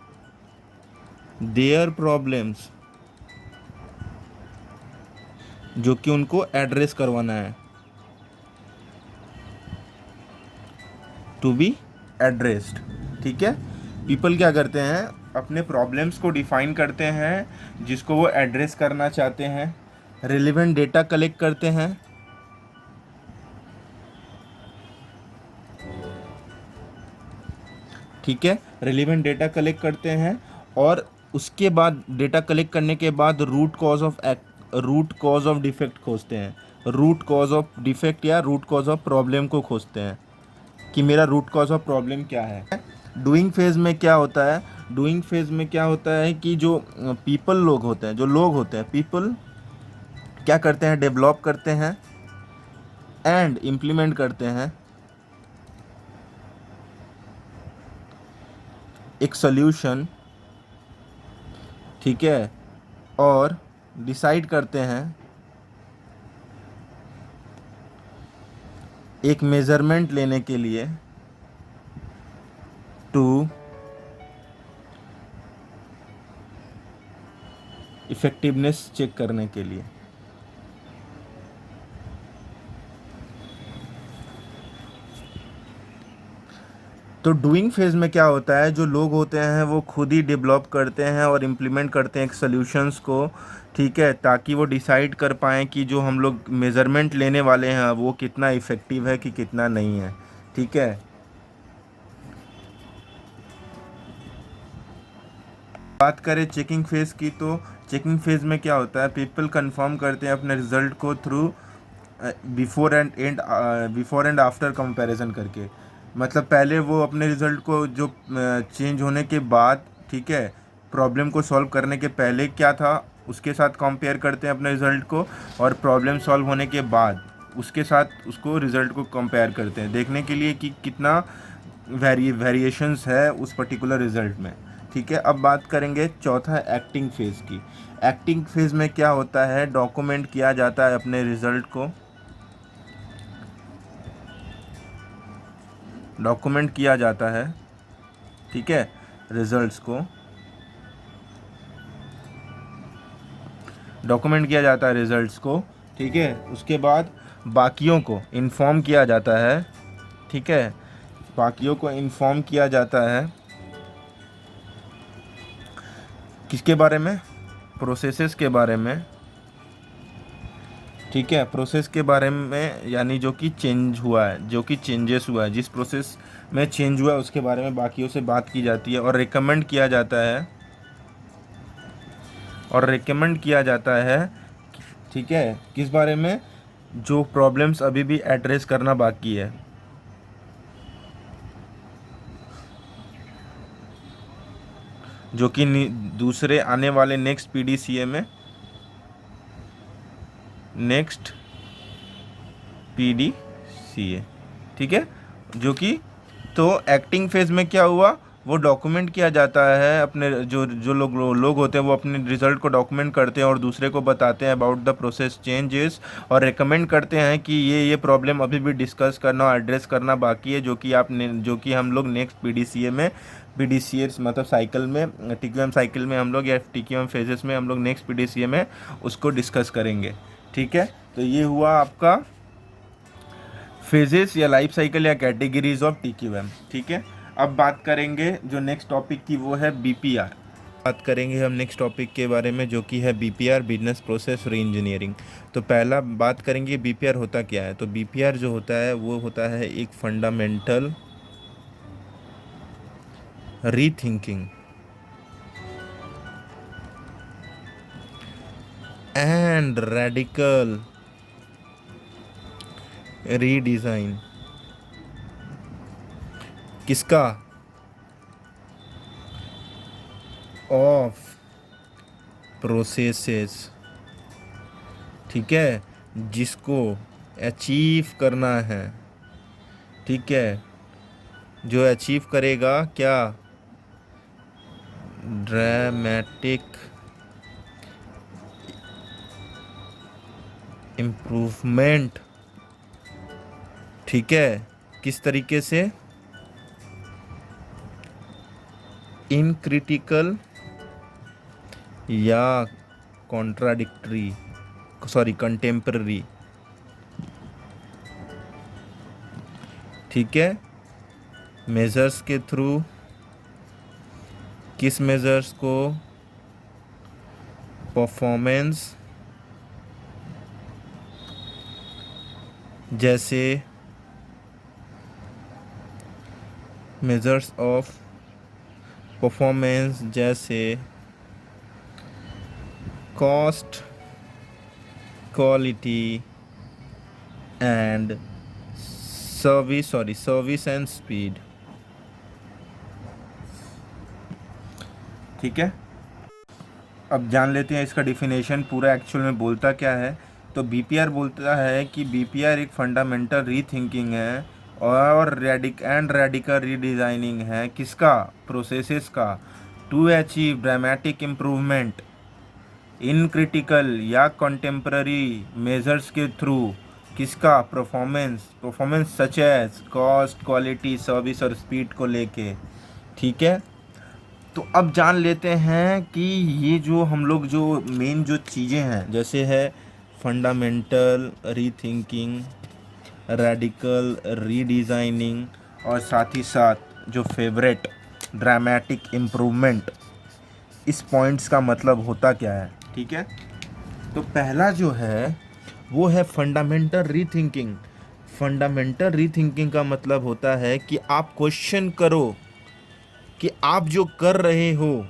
देयर प्रॉब्लम्स, जो कि उनको एड्रेस करवाना है, टू बी एड्रेस्ड। ठीक है, पीपल क्या करते हैं, अपने प्रॉब्लम्स को डिफाइन करते हैं जिसको वो एड्रेस करना चाहते हैं, रिलेवेंट डेटा कलेक्ट करते हैं, ठीक है, रिलेवेंट डेटा कलेक्ट करते हैं, और उसके बाद डेटा कलेक्ट करने के बाद रूट कॉज ऑफ डिफेक्ट खोजते हैं। रूट कॉज ऑफ डिफेक्ट या रूट कॉज ऑफ प्रॉब्लम को खोजते हैं कि मेरा रूट कॉज ऑफ प्रॉब्लम क्या है। डूइंग फेज़ में क्या होता है? डूइंग फेज़ में क्या होता है कि जो पीपल लोग होते हैं, जो लोग होते हैं, पीपल क्या करते हैं, डेवलप करते हैं एंड इम्प्लीमेंट करते हैं एक सॉल्यूशन, ठीक है, और डिसाइड करते हैं एक मेज़रमेंट लेने के लिए, टू इफ़ेक्टिवनेस चेक करने के लिए। तो डूइंग फेज़ में क्या होता है, जो लोग होते हैं वो खुद ही डेवलप करते हैं और इम्प्लीमेंट करते हैं एक सॉल्यूशंस को, ठीक है, ताकि वो डिसाइड कर पाएँ कि जो हम लोग मेज़रमेंट लेने वाले हैं वो कितना इफ़ेक्टिव है कि कितना नहीं है, ठीक है। बात करें चेकिंग फेज़ की, तो चेकिंग फेज़ में क्या होता है, पीपल कंफर्म करते हैं अपने रिज़ल्ट को through before and after comparison करके। मतलब पहले वो अपने रिज़ल्ट को जो चेंज होने के बाद, ठीक है, प्रॉब्लम को सॉल्व करने के पहले क्या था उसके साथ कंपेयर करते हैं अपने रिज़ल्ट को, और प्रॉब्लम सॉल्व होने के बाद उसके साथ उसको रिज़ल्ट को कंपेयर करते हैं, देखने के लिए कि कितना वेरिएशंस है उस पर्टिकुलर रिज़ल्ट में, ठीक है। अब बात करेंगे चौथा एक्टिंग फेज़ की। एक्टिंग फेज़ में क्या होता है, डॉक्यूमेंट किया जाता है अपने रिज़ल्ट को, डॉक्यूमेंट किया जाता है, ठीक है, रिजल्ट्स को डॉक्यूमेंट किया जाता है रिजल्ट्स को, ठीक है। उसके बाद बाकियों को इन्फॉर्म किया जाता है, ठीक है, बाकियों को इन्फॉर्म किया जाता है किसके बारे में, प्रोसेसेस के बारे में, ठीक है, प्रोसेस के बारे में, यानी जो कि चेंज हुआ है, जो कि चेंजेस हुआ है, जिस प्रोसेस में चेंज हुआ है उसके बारे में बाकियों से बात की जाती है, और रिकमेंड किया जाता है, और रिकमेंड किया जाता है, ठीक है, किस बारे में, जो प्रॉब्लम्स अभी भी एड्रेस करना बाकी है, जो कि दूसरे आने वाले नेक्स्ट पीडीसीए में, नेक्स्ट पीडीसीए, ठीक है, जो कि, तो एक्टिंग फेज में क्या हुआ, वो डॉक्यूमेंट किया जाता है अपने, जो जो लोग होते हैं वो अपने रिजल्ट को डॉक्यूमेंट करते हैं और दूसरे को बताते हैं अबाउट द प्रोसेस चेंजेस, और रिकमेंड करते हैं कि ये प्रॉब्लम अभी भी डिस्कस करना और एड्रेस करना बाकी है, जो कि हम लोग नेक्स्ट पीडीसीए में, पीडीसीए मतलब साइकिल में, टीक्यूएम साइकिल में हम लोग, या टीक्यूएम फेजेस में हम लोग नेक्स्ट पीडीसीए में उसको डिस्कस करेंगे, ठीक है। तो ये हुआ आपका फेजेस या लाइफ साइकिल या कैटेगरीज ऑफ टीक्यूएम, ठीक है। अब बात करेंगे जो नेक्स्ट टॉपिक की, वो है बीपीआर। बात करेंगे हम नेक्स्ट टॉपिक के बारे में, जो कि है बीपीआर, बिजनेस प्रोसेस री इंजीनियरिंग। तो पहला बात करेंगे बीपीआर होता क्या है। तो बीपीआर जो होता है वो होता है एक fundamental rethinking and radical redesign. किसका, ऑफ प्रोसेसेस, ठीक है, जिसको अचीव करना है, ठीक है, जो अचीव करेगा क्या, ड्रामेटिक इम्प्रूवमेंट, ठीक है, किस तरीके से, इन क्रिटिकल या कॉन्ट्राडिक्टरी, सॉरी कंटेम्पररी, ठीक है, मेजर्स के थ्रू, किस मेजर्स को, परफॉर्मेंस, जैसे मेजर्स ऑफ परफॉर्मेंस, जैसे cost, quality and service and speed, ठीक है। अब जान लेते हैं इसका डिफिनेशन पूरा एक्चुअल में बोलता क्या है। तो बीपीआर बोलता है कि बीपीआर एक फंडामेंटल रीथिंकिंग है और रेडिकल रीडिज़ाइनिंग है, किसका, प्रोसेसेस का, to achieve dramatic improvement in critical या कंटेम्पररी मेजर्स के थ्रू, किसका? Performance, performance such as cost, quality, service और स्पीड को लेके। ठीक है, तो अब जान लेते हैं कि ये जो हम लोग जो मेन जो चीज़ें हैं, जैसे है फंडामेंटल रीथिंकिंग, रेडिकल रीडिज़ाइनिंग, और साथ ही साथ जो फेवरेट ड्रामेटिक इम्प्रूवमेंट, इस पॉइंट्स का मतलब होता क्या है। ठीक है, तो पहला जो है वो है फंडामेंटल रीथिंकिंग। फंडामेंटल रीथिंकिंग का मतलब होता है कि आप क्वेश्चन करो कि आप जो कर रहे हो,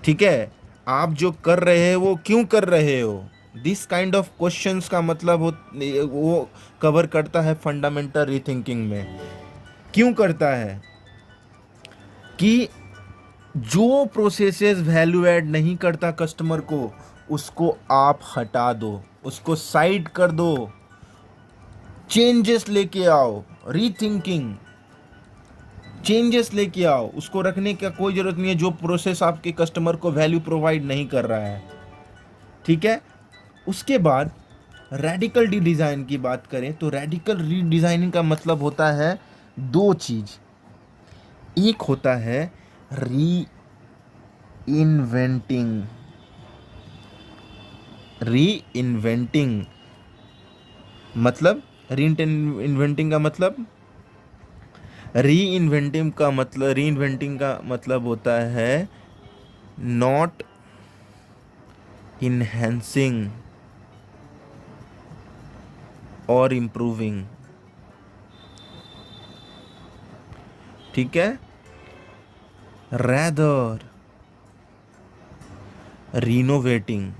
ठीक है, आप जो कर रहे हो वो क्यों कर रहे हो। दिस काइंड ऑफ क्वेश्चंस का मतलब वो कवर करता है फंडामेंटल रीथिंकिंग में। क्यों करता है कि जो प्रोसेसेस वैल्यू ऐड नहीं करता कस्टमर को, उसको आप हटा दो, उसको साइड कर दो, चेंजेस लेके आओ। रीथिंकिंग, चेंजेस लेके आओ, उसको रखने का कोई जरूरत नहीं है जो प्रोसेस आपके कस्टमर को वैल्यू प्रोवाइड नहीं कर रहा है। ठीक है, उसके बाद रेडिकल रीडिज़ाइन की बात करें तो रेडिकल रीडिज़ाइनिंग का मतलब होता है दो चीज। एक होता है री इन्वेंटिंग, री इन्वेंटिंग मतलब, री इन्वेंटिंग का मतलब, री इन्वेंटिंग का मतलब होता है नॉट इन्हेंसिंग और इम्प्रूविंग। ठीक है, रैदर रीनोवेटिंग,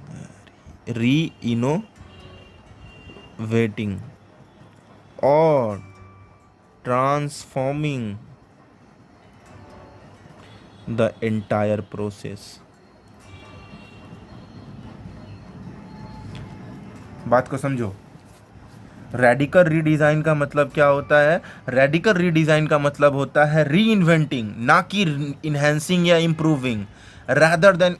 री इनोवेटिंग और ट्रांसफॉर्मिंग द एंटायर प्रोसेस। बात को समझो, रेडिकल रीडिज़ाइन का मतलब क्या होता है। रेडिकल रीडिज़ाइन का मतलब होता है री इन्वेंटिंग, ना कि इन्हेंसिंग या इम्प्रूविंग, रादर देन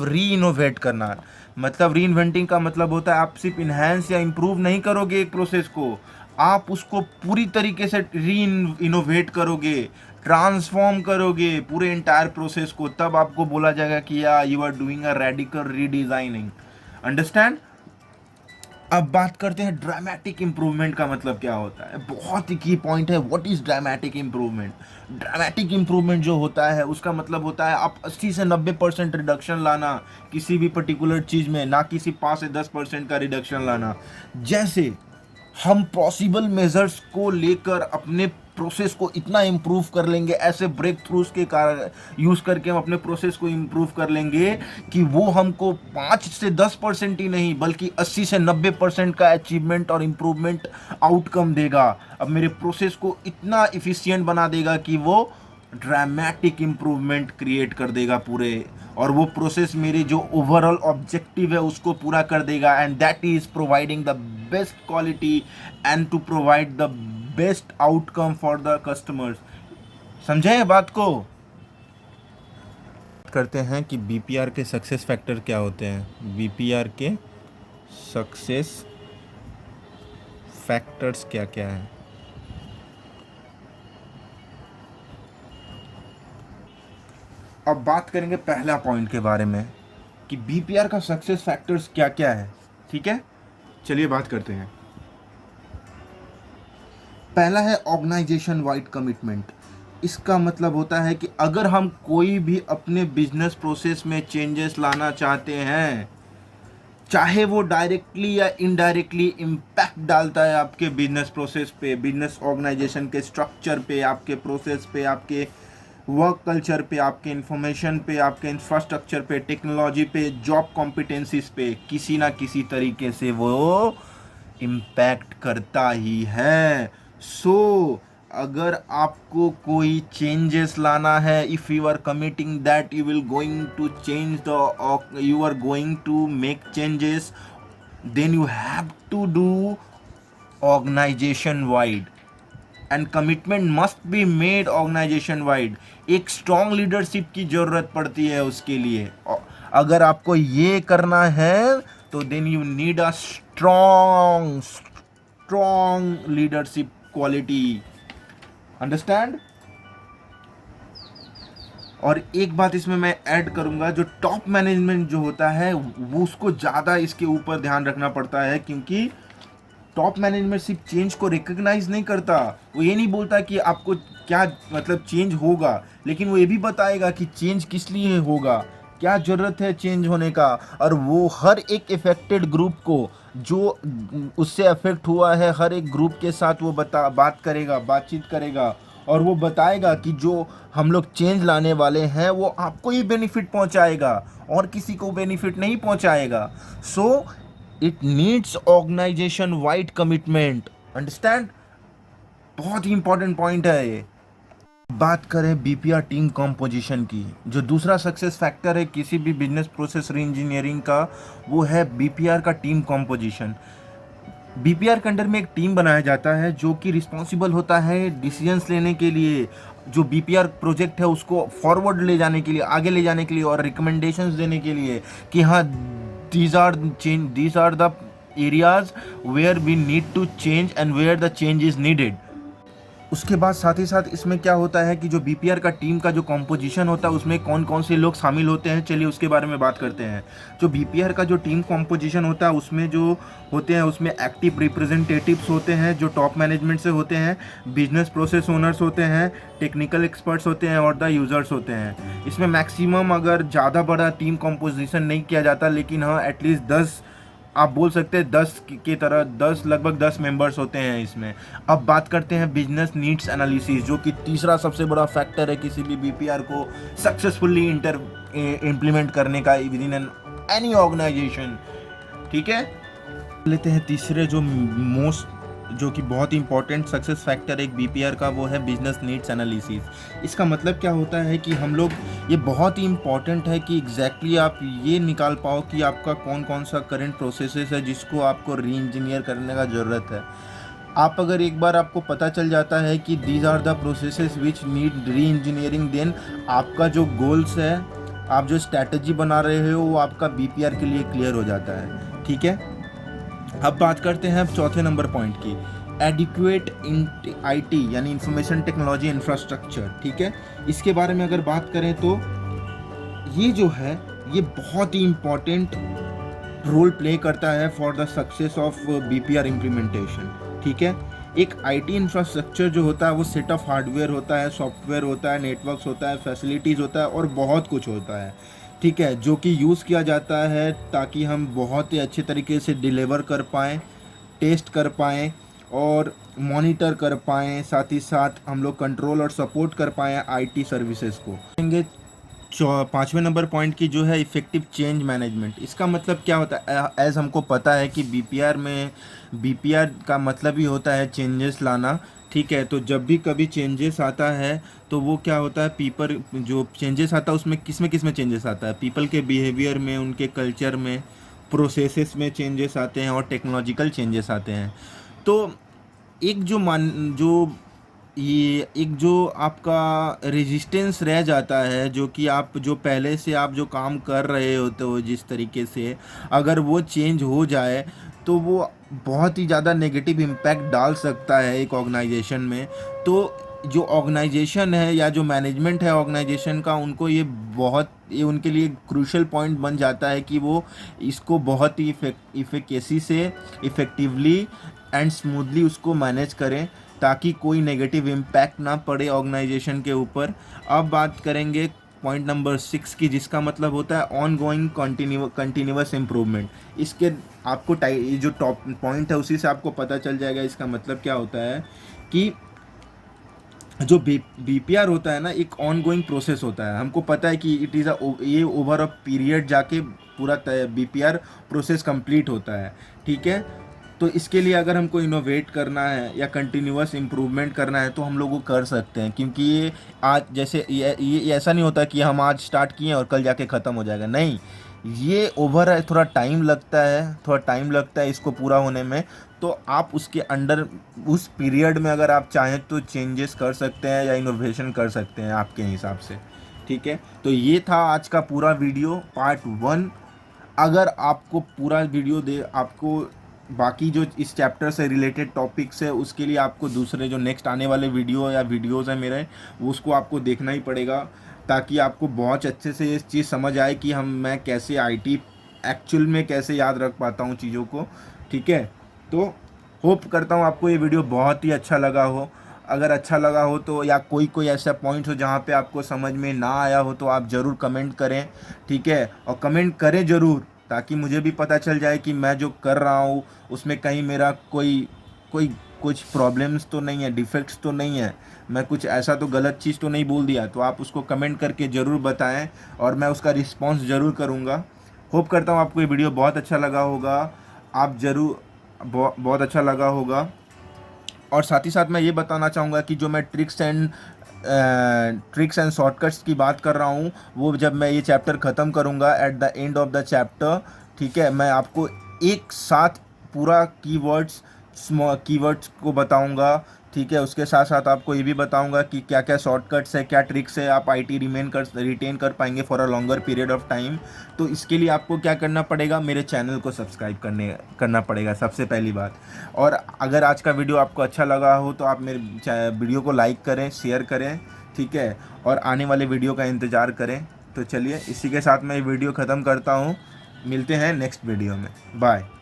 री इनोवेट करना। मतलब री इन्वेंटिंग का मतलब होता है आप सिर्फ इन्हेंस या इम्प्रूव नहीं करोगे एक प्रोसेस को, आप उसको पूरी तरीके से री इनोवेट करोगे, ट्रांसफॉर्म करोगे पूरे इंटायर प्रोसेस को, तब आपको बोला जाएगा कि या you are doing a radical redesigning. Understand. अब बात करते हैं ड्रामेटिक इंप्रूवमेंट का मतलब क्या होता है। बहुत ही की पॉइंट है, what is dramatic improvement. Dramatic improvement जो होता है उसका मतलब होता है आप 80 से 90% रिडक्शन लाना किसी भी पर्टिकुलर चीज़ में, ना किसी 5 से 10% का रिडक्शन लाना। जैसे हम पॉसिबल मेजर्स को लेकर अपने प्रोसेस को इतना इम्प्रूव कर लेंगे, ऐसे ब्रेक थ्रूज के कारण यूज़ करके हम अपने प्रोसेस को इम्प्रूव कर लेंगे कि वो हमको 5 से 10% ही नहीं बल्कि 80 से 90% का अचीवमेंट और इम्प्रूवमेंट आउटकम देगा। अब मेरे प्रोसेस को इतना इफ़िशियंट बना देगा कि वो ड्रामेटिक इम्प्रूवमेंट क्रिएट कर देगा पूरे, और वो प्रोसेस मेरी जो ओवरऑल ऑब्जेक्टिव है उसको पूरा कर देगा, and that is providing the best quality and to provide the best outcome for the customers. समझे ये बात को। करते हैं कि बीपीआर के सक्सेस फैक्टर क्या होते हैं। बीपीआर के सक्सेस फैक्टर्स क्या क्या हैं। अब बात करेंगे पहला पॉइंट के बारे में कि बीपीआर का सक्सेस फैक्टर्स क्या क्या है। ठीक है, चलिए बात करते हैं। पहला है ऑर्गेनाइजेशन वाइड कमिटमेंट। इसका मतलब होता है कि अगर हम कोई भी अपने बिजनेस प्रोसेस में चेंजेस लाना चाहते हैं, चाहे वो डायरेक्टली या इनडायरेक्टली इम्पैक्ट डालता है आपके बिजनेस प्रोसेस पे, बिजनेस ऑर्गेनाइजेशन के स्ट्रक्चर पे, आपके प्रोसेस पे, आपके वर्क कल्चर पे, आपके इंफॉर्मेशन पे, आपके इंफ्रास्ट्रक्चर पे, टेक्नोलॉजी पे, जॉब कॉम्पिटेंसीज पे, किसी ना किसी तरीके से वो इम्पैक्ट करता ही है। सो अगर आपको कोई चेंजेस लाना है, if you are committing that you will going to change the, you are going to make changes, then you have to do organization wide, and commitment must be made organization wide। एक strong leadership की ज़रूरत पड़ती है उसके लिए। अगर आपको ये करना है तो then you need a strong leadership quality. Understand? और एक बात इसमें मैं ऐड करूंगा, जो टॉप मैनेजमेंट जो होता है वो उसको ज़्यादा इसके ऊपर ध्यान रखना पड़ता है, क्योंकि टॉप मैनेजमेंट सिर्फ चेंज को रिकग्नाइज नहीं करता। वो ये नहीं बोलता कि आपको क्या मतलब चेंज होगा, लेकिन वो ये भी बताएगा कि चेंज किस लिए होगा, क्या ज़रूरत है चेंज होने का। और वो हर एक इफेक्टेड ग्रुप को, जो उससे अफेक्ट हुआ है, हर एक ग्रुप के साथ वो बातचीत करेगा और वो बताएगा कि जो हम लोग चेंज लाने वाले हैं वो आपको ही बेनिफिट पहुंचाएगा और किसी को बेनिफिट नहीं पहुंचाएगा। So it needs organisation wide commitment. Understand? बहुत ही इंपॉर्टेंट पॉइंट है ये। बात करें बीपीआर टीम कॉम्पोजिशन की, जो दूसरा सक्सेस फैक्टर है किसी भी बिजनेस प्रोसेस री इंजीनियरिंग का, वो है बीपीआर का टीम कॉम्पोजिशन। बीपीआर के अंडर में एक टीम बनाया जाता है जो कि रिस्पॉन्सिबल होता है डिसीजंस लेने के लिए, जो बीपीआर प्रोजेक्ट है उसको फॉरवर्ड ले जाने के लिए, आगे ले जाने के लिए, और रिकमेंडेशंस देने के लिए कि हाँ these are the areas where we need to change and where the change is needed। उसके बाद साथ ही साथ इसमें क्या होता है कि जो बीपीआर का टीम का जो कॉम्पोजिशन होता है उसमें कौन कौन से लोग शामिल होते हैं, चलिए उसके बारे में बात करते हैं। जो बीपीआर का जो टीम कॉम्पोजिशन होता है उसमें जो होते हैं, उसमें एक्टिव रिप्रेजेंटेटिव्स होते हैं जो टॉप मैनेजमेंट से होते हैं, बिजनेस प्रोसेस ओनर्स होते हैं, टेक्निकल एक्सपर्ट्स होते हैं और द यूज़र्स होते हैं। इसमें मैक्सिमम अगर ज़्यादा बड़ा टीम कॉम्पोजिशन नहीं किया जाता, लेकिन हाँ एटलीस्ट 10, आप बोल सकते हैं 10 की तरह 10, लगभग 10 मेंबर्स होते हैं इसमें। अब बात करते हैं बिजनेस नीड्स एनालिसिस, जो कि तीसरा सबसे बड़ा फैक्टर है किसी भी बीपीआर को सक्सेसफुली इम्प्लीमेंट करने का विद इन एनी ऑर्गेनाइजेशन। ठीक है, लेते हैं तीसरे जो कि बहुत इंपॉर्टेंट सक्सेस फैक्टर एक बीपीआर का, वो है बिजनेस नीड्स एनालिसिस। इसका मतलब क्या होता है कि हम लोग, ये बहुत ही इंपॉर्टेंट है कि एग्जैक्टली आप ये निकाल पाओ कि आपका कौन कौन सा करंट प्रोसेसेस है जिसको आपको री इंजीनियर करने का ज़रूरत है। आप अगर एक बार आपको पता चल जाता है कि these are the processes which need reengineering, then आपका जो गोल्स है, आप जो स्ट्रैटेजी बना रहे हो, वो आपका बीपीआर के लिए क्लियर हो जाता है। ठीक है, अब बात करते हैं चौथे नंबर पॉइंट की, एडिक्वेट आईटी यानी इंफॉर्मेशन टेक्नोलॉजी इंफ्रास्ट्रक्चर। ठीक है, इसके बारे में अगर बात करें तो ये जो है ये बहुत ही इम्पॉर्टेंट रोल प्ले करता है for the success of BPR implementation. ठीक है, एक आईटी इंफ्रास्ट्रक्चर जो होता है वो सेट ऑफ हार्डवेयर होता है, सॉफ्टवेयर होता है, नेटवर्क्स होता है, फैसिलिटीज़ होता है और बहुत कुछ होता है। ठीक है, जो कि यूज़ किया जाता है ताकि हम बहुत ही अच्छे तरीके से डिलीवर कर पाएँ, टेस्ट कर पाएँ और मॉनिटर कर पाएँ, साथ ही साथ हम लोग कंट्रोल और सपोर्ट कर पाएँ आईटी सर्विसेज को। पाँचवें नंबर पॉइंट की जो है इफ़ेक्टिव चेंज मैनेजमेंट। इसका मतलब क्या होता है, एज हमको पता है कि बीपीआर का मतलब ही होता है चेंजेस लाना। ठीक है, तो जब भी कभी चेंजेस आता है तो वो क्या होता है, जो चेंजेस आता है उसमें किस में चेंजेस आता है, पीपल के बिहेवियर में, उनके कल्चर में, प्रोसेसेस में चेंजेस आते हैं और टेक्नोलॉजिकल चेंजेस आते हैं। तो एक जो आपका रेजिस्टेंस रह जाता है, जो कि आप जो पहले से आप जो काम कर रहे होते हो जिस तरीके से, अगर वो चेंज हो जाए तो वो बहुत ही ज़्यादा नेगेटिव इम्पैक्ट डाल सकता है एक ऑर्गेनाइजेशन में। तो जो ऑर्गेनाइजेशन है या जो मैनेजमेंट है ऑर्गेनाइजेशन का, उनको ये उनके लिए क्रूशियल पॉइंट बन जाता है कि वो इसको बहुत ही इफेक्टेसी से, इफ़ेक्टिवली एंड स्मूथली उसको मैनेज करें ताकि कोई नेगेटिव इम्पैक्ट ना पड़े ऑर्गेनाइजेशन के ऊपर। अब बात करेंगे पॉइंट नंबर 6 की, जिसका मतलब होता है ऑन गोइंग कंटिन्यूअस इम्प्रूवमेंट। इसके आपको जो टॉप पॉइंट है उसी से आपको पता चल जाएगा इसका मतलब क्या होता है कि जो बीपीआर होता है ना, एक ऑन गोइंग प्रोसेस होता है। हमको पता है कि ये ओवर अ पीरियड जाके पूरा बीपीआर प्रोसेस कंप्लीट होता है। ठीक है, तो इसके लिए अगर हमको इनोवेट करना है या कंटिन्यूअस इम्प्रूवमेंट करना है तो हम लोग वो कर सकते हैं, क्योंकि ये आज जैसे ये ऐसा नहीं होता कि हम आज स्टार्ट किए और कल जाके ख़त्म हो जाएगा। नहीं, ये थोड़ा टाइम लगता है इसको पूरा होने में। तो आप उसके अंडर उस पीरियड में अगर आप चाहें तो चेंजेस कर सकते हैं या इनोवेशन कर सकते हैं आपके हिसाब से। ठीक है, तो ये था आज का पूरा वीडियो पार्ट 1। अगर आपको पूरा वीडियो दे, आपको बाकी जो इस चैप्टर से रिलेटेड टॉपिक्स है उसके लिए आपको दूसरे जो नेक्स्ट आने वाले वीडियो या वीडियोस हैं मेरे, वो उसको आपको देखना ही पड़ेगा, ताकि आपको बहुत अच्छे से ये चीज़ समझ आए कि मैं कैसे आईटी एक्चुअल में कैसे याद रख पाता हूँ चीज़ों को। ठीक है, तो होप करता हूँ आपको ये वीडियो बहुत ही अच्छा लगा हो। अगर अच्छा लगा हो तो, या कोई कोई ऐसा पॉइंट हो जहाँ पे आपको समझ में ना आया हो, तो आप ज़रूर कमेंट करें। ठीक है, और कमेंट करें ज़रूर, ताकि मुझे भी पता चल जाए कि मैं जो कर रहा हूँ उसमें कहीं मेरा कोई कोई कुछ प्रॉब्लम्स तो नहीं है, डिफेक्ट्स तो नहीं है, मैं कुछ ऐसा तो गलत चीज़ तो नहीं बोल दिया। तो आप उसको कमेंट करके ज़रूर बताएं और मैं उसका रिस्पॉन्स ज़रूर करूँगा। होप करता हूँ आपको ये वीडियो बहुत अच्छा लगा होगा। आप ज़रूर बहुत अच्छा लगा होगा। और साथ ही साथ मैं ये बताना चाहूँगा कि जो मैं ट्रिक्स एंड शॉर्टकट्स की बात कर रहा हूँ, वो जब मैं ये चैप्टर ख़त्म करूँगा at the end of the chapter, ठीक है, मैं आपको एक साथ पूरा कीवर्ड्स को बताऊँगा। ठीक है, उसके साथ साथ आपको ये भी बताऊंगा कि क्या क्या शॉर्टकट्स है, क्या ट्रिक्स है, आप आईटी रिटेन कर पाएंगे for a longer period of time. तो इसके लिए आपको क्या करना पड़ेगा, मेरे चैनल को सब्सक्राइब करना पड़ेगा सबसे पहली बात। और अगर आज का वीडियो आपको अच्छा लगा हो तो आप मेरे वीडियो को लाइक करें, शेयर करें। ठीक है, और आने वाले वीडियो का इंतज़ार करें। तो चलिए, इसी के साथ मैं ये वीडियो ख़त्म करता हूँ। मिलते हैं नेक्स्ट वीडियो में। बाय।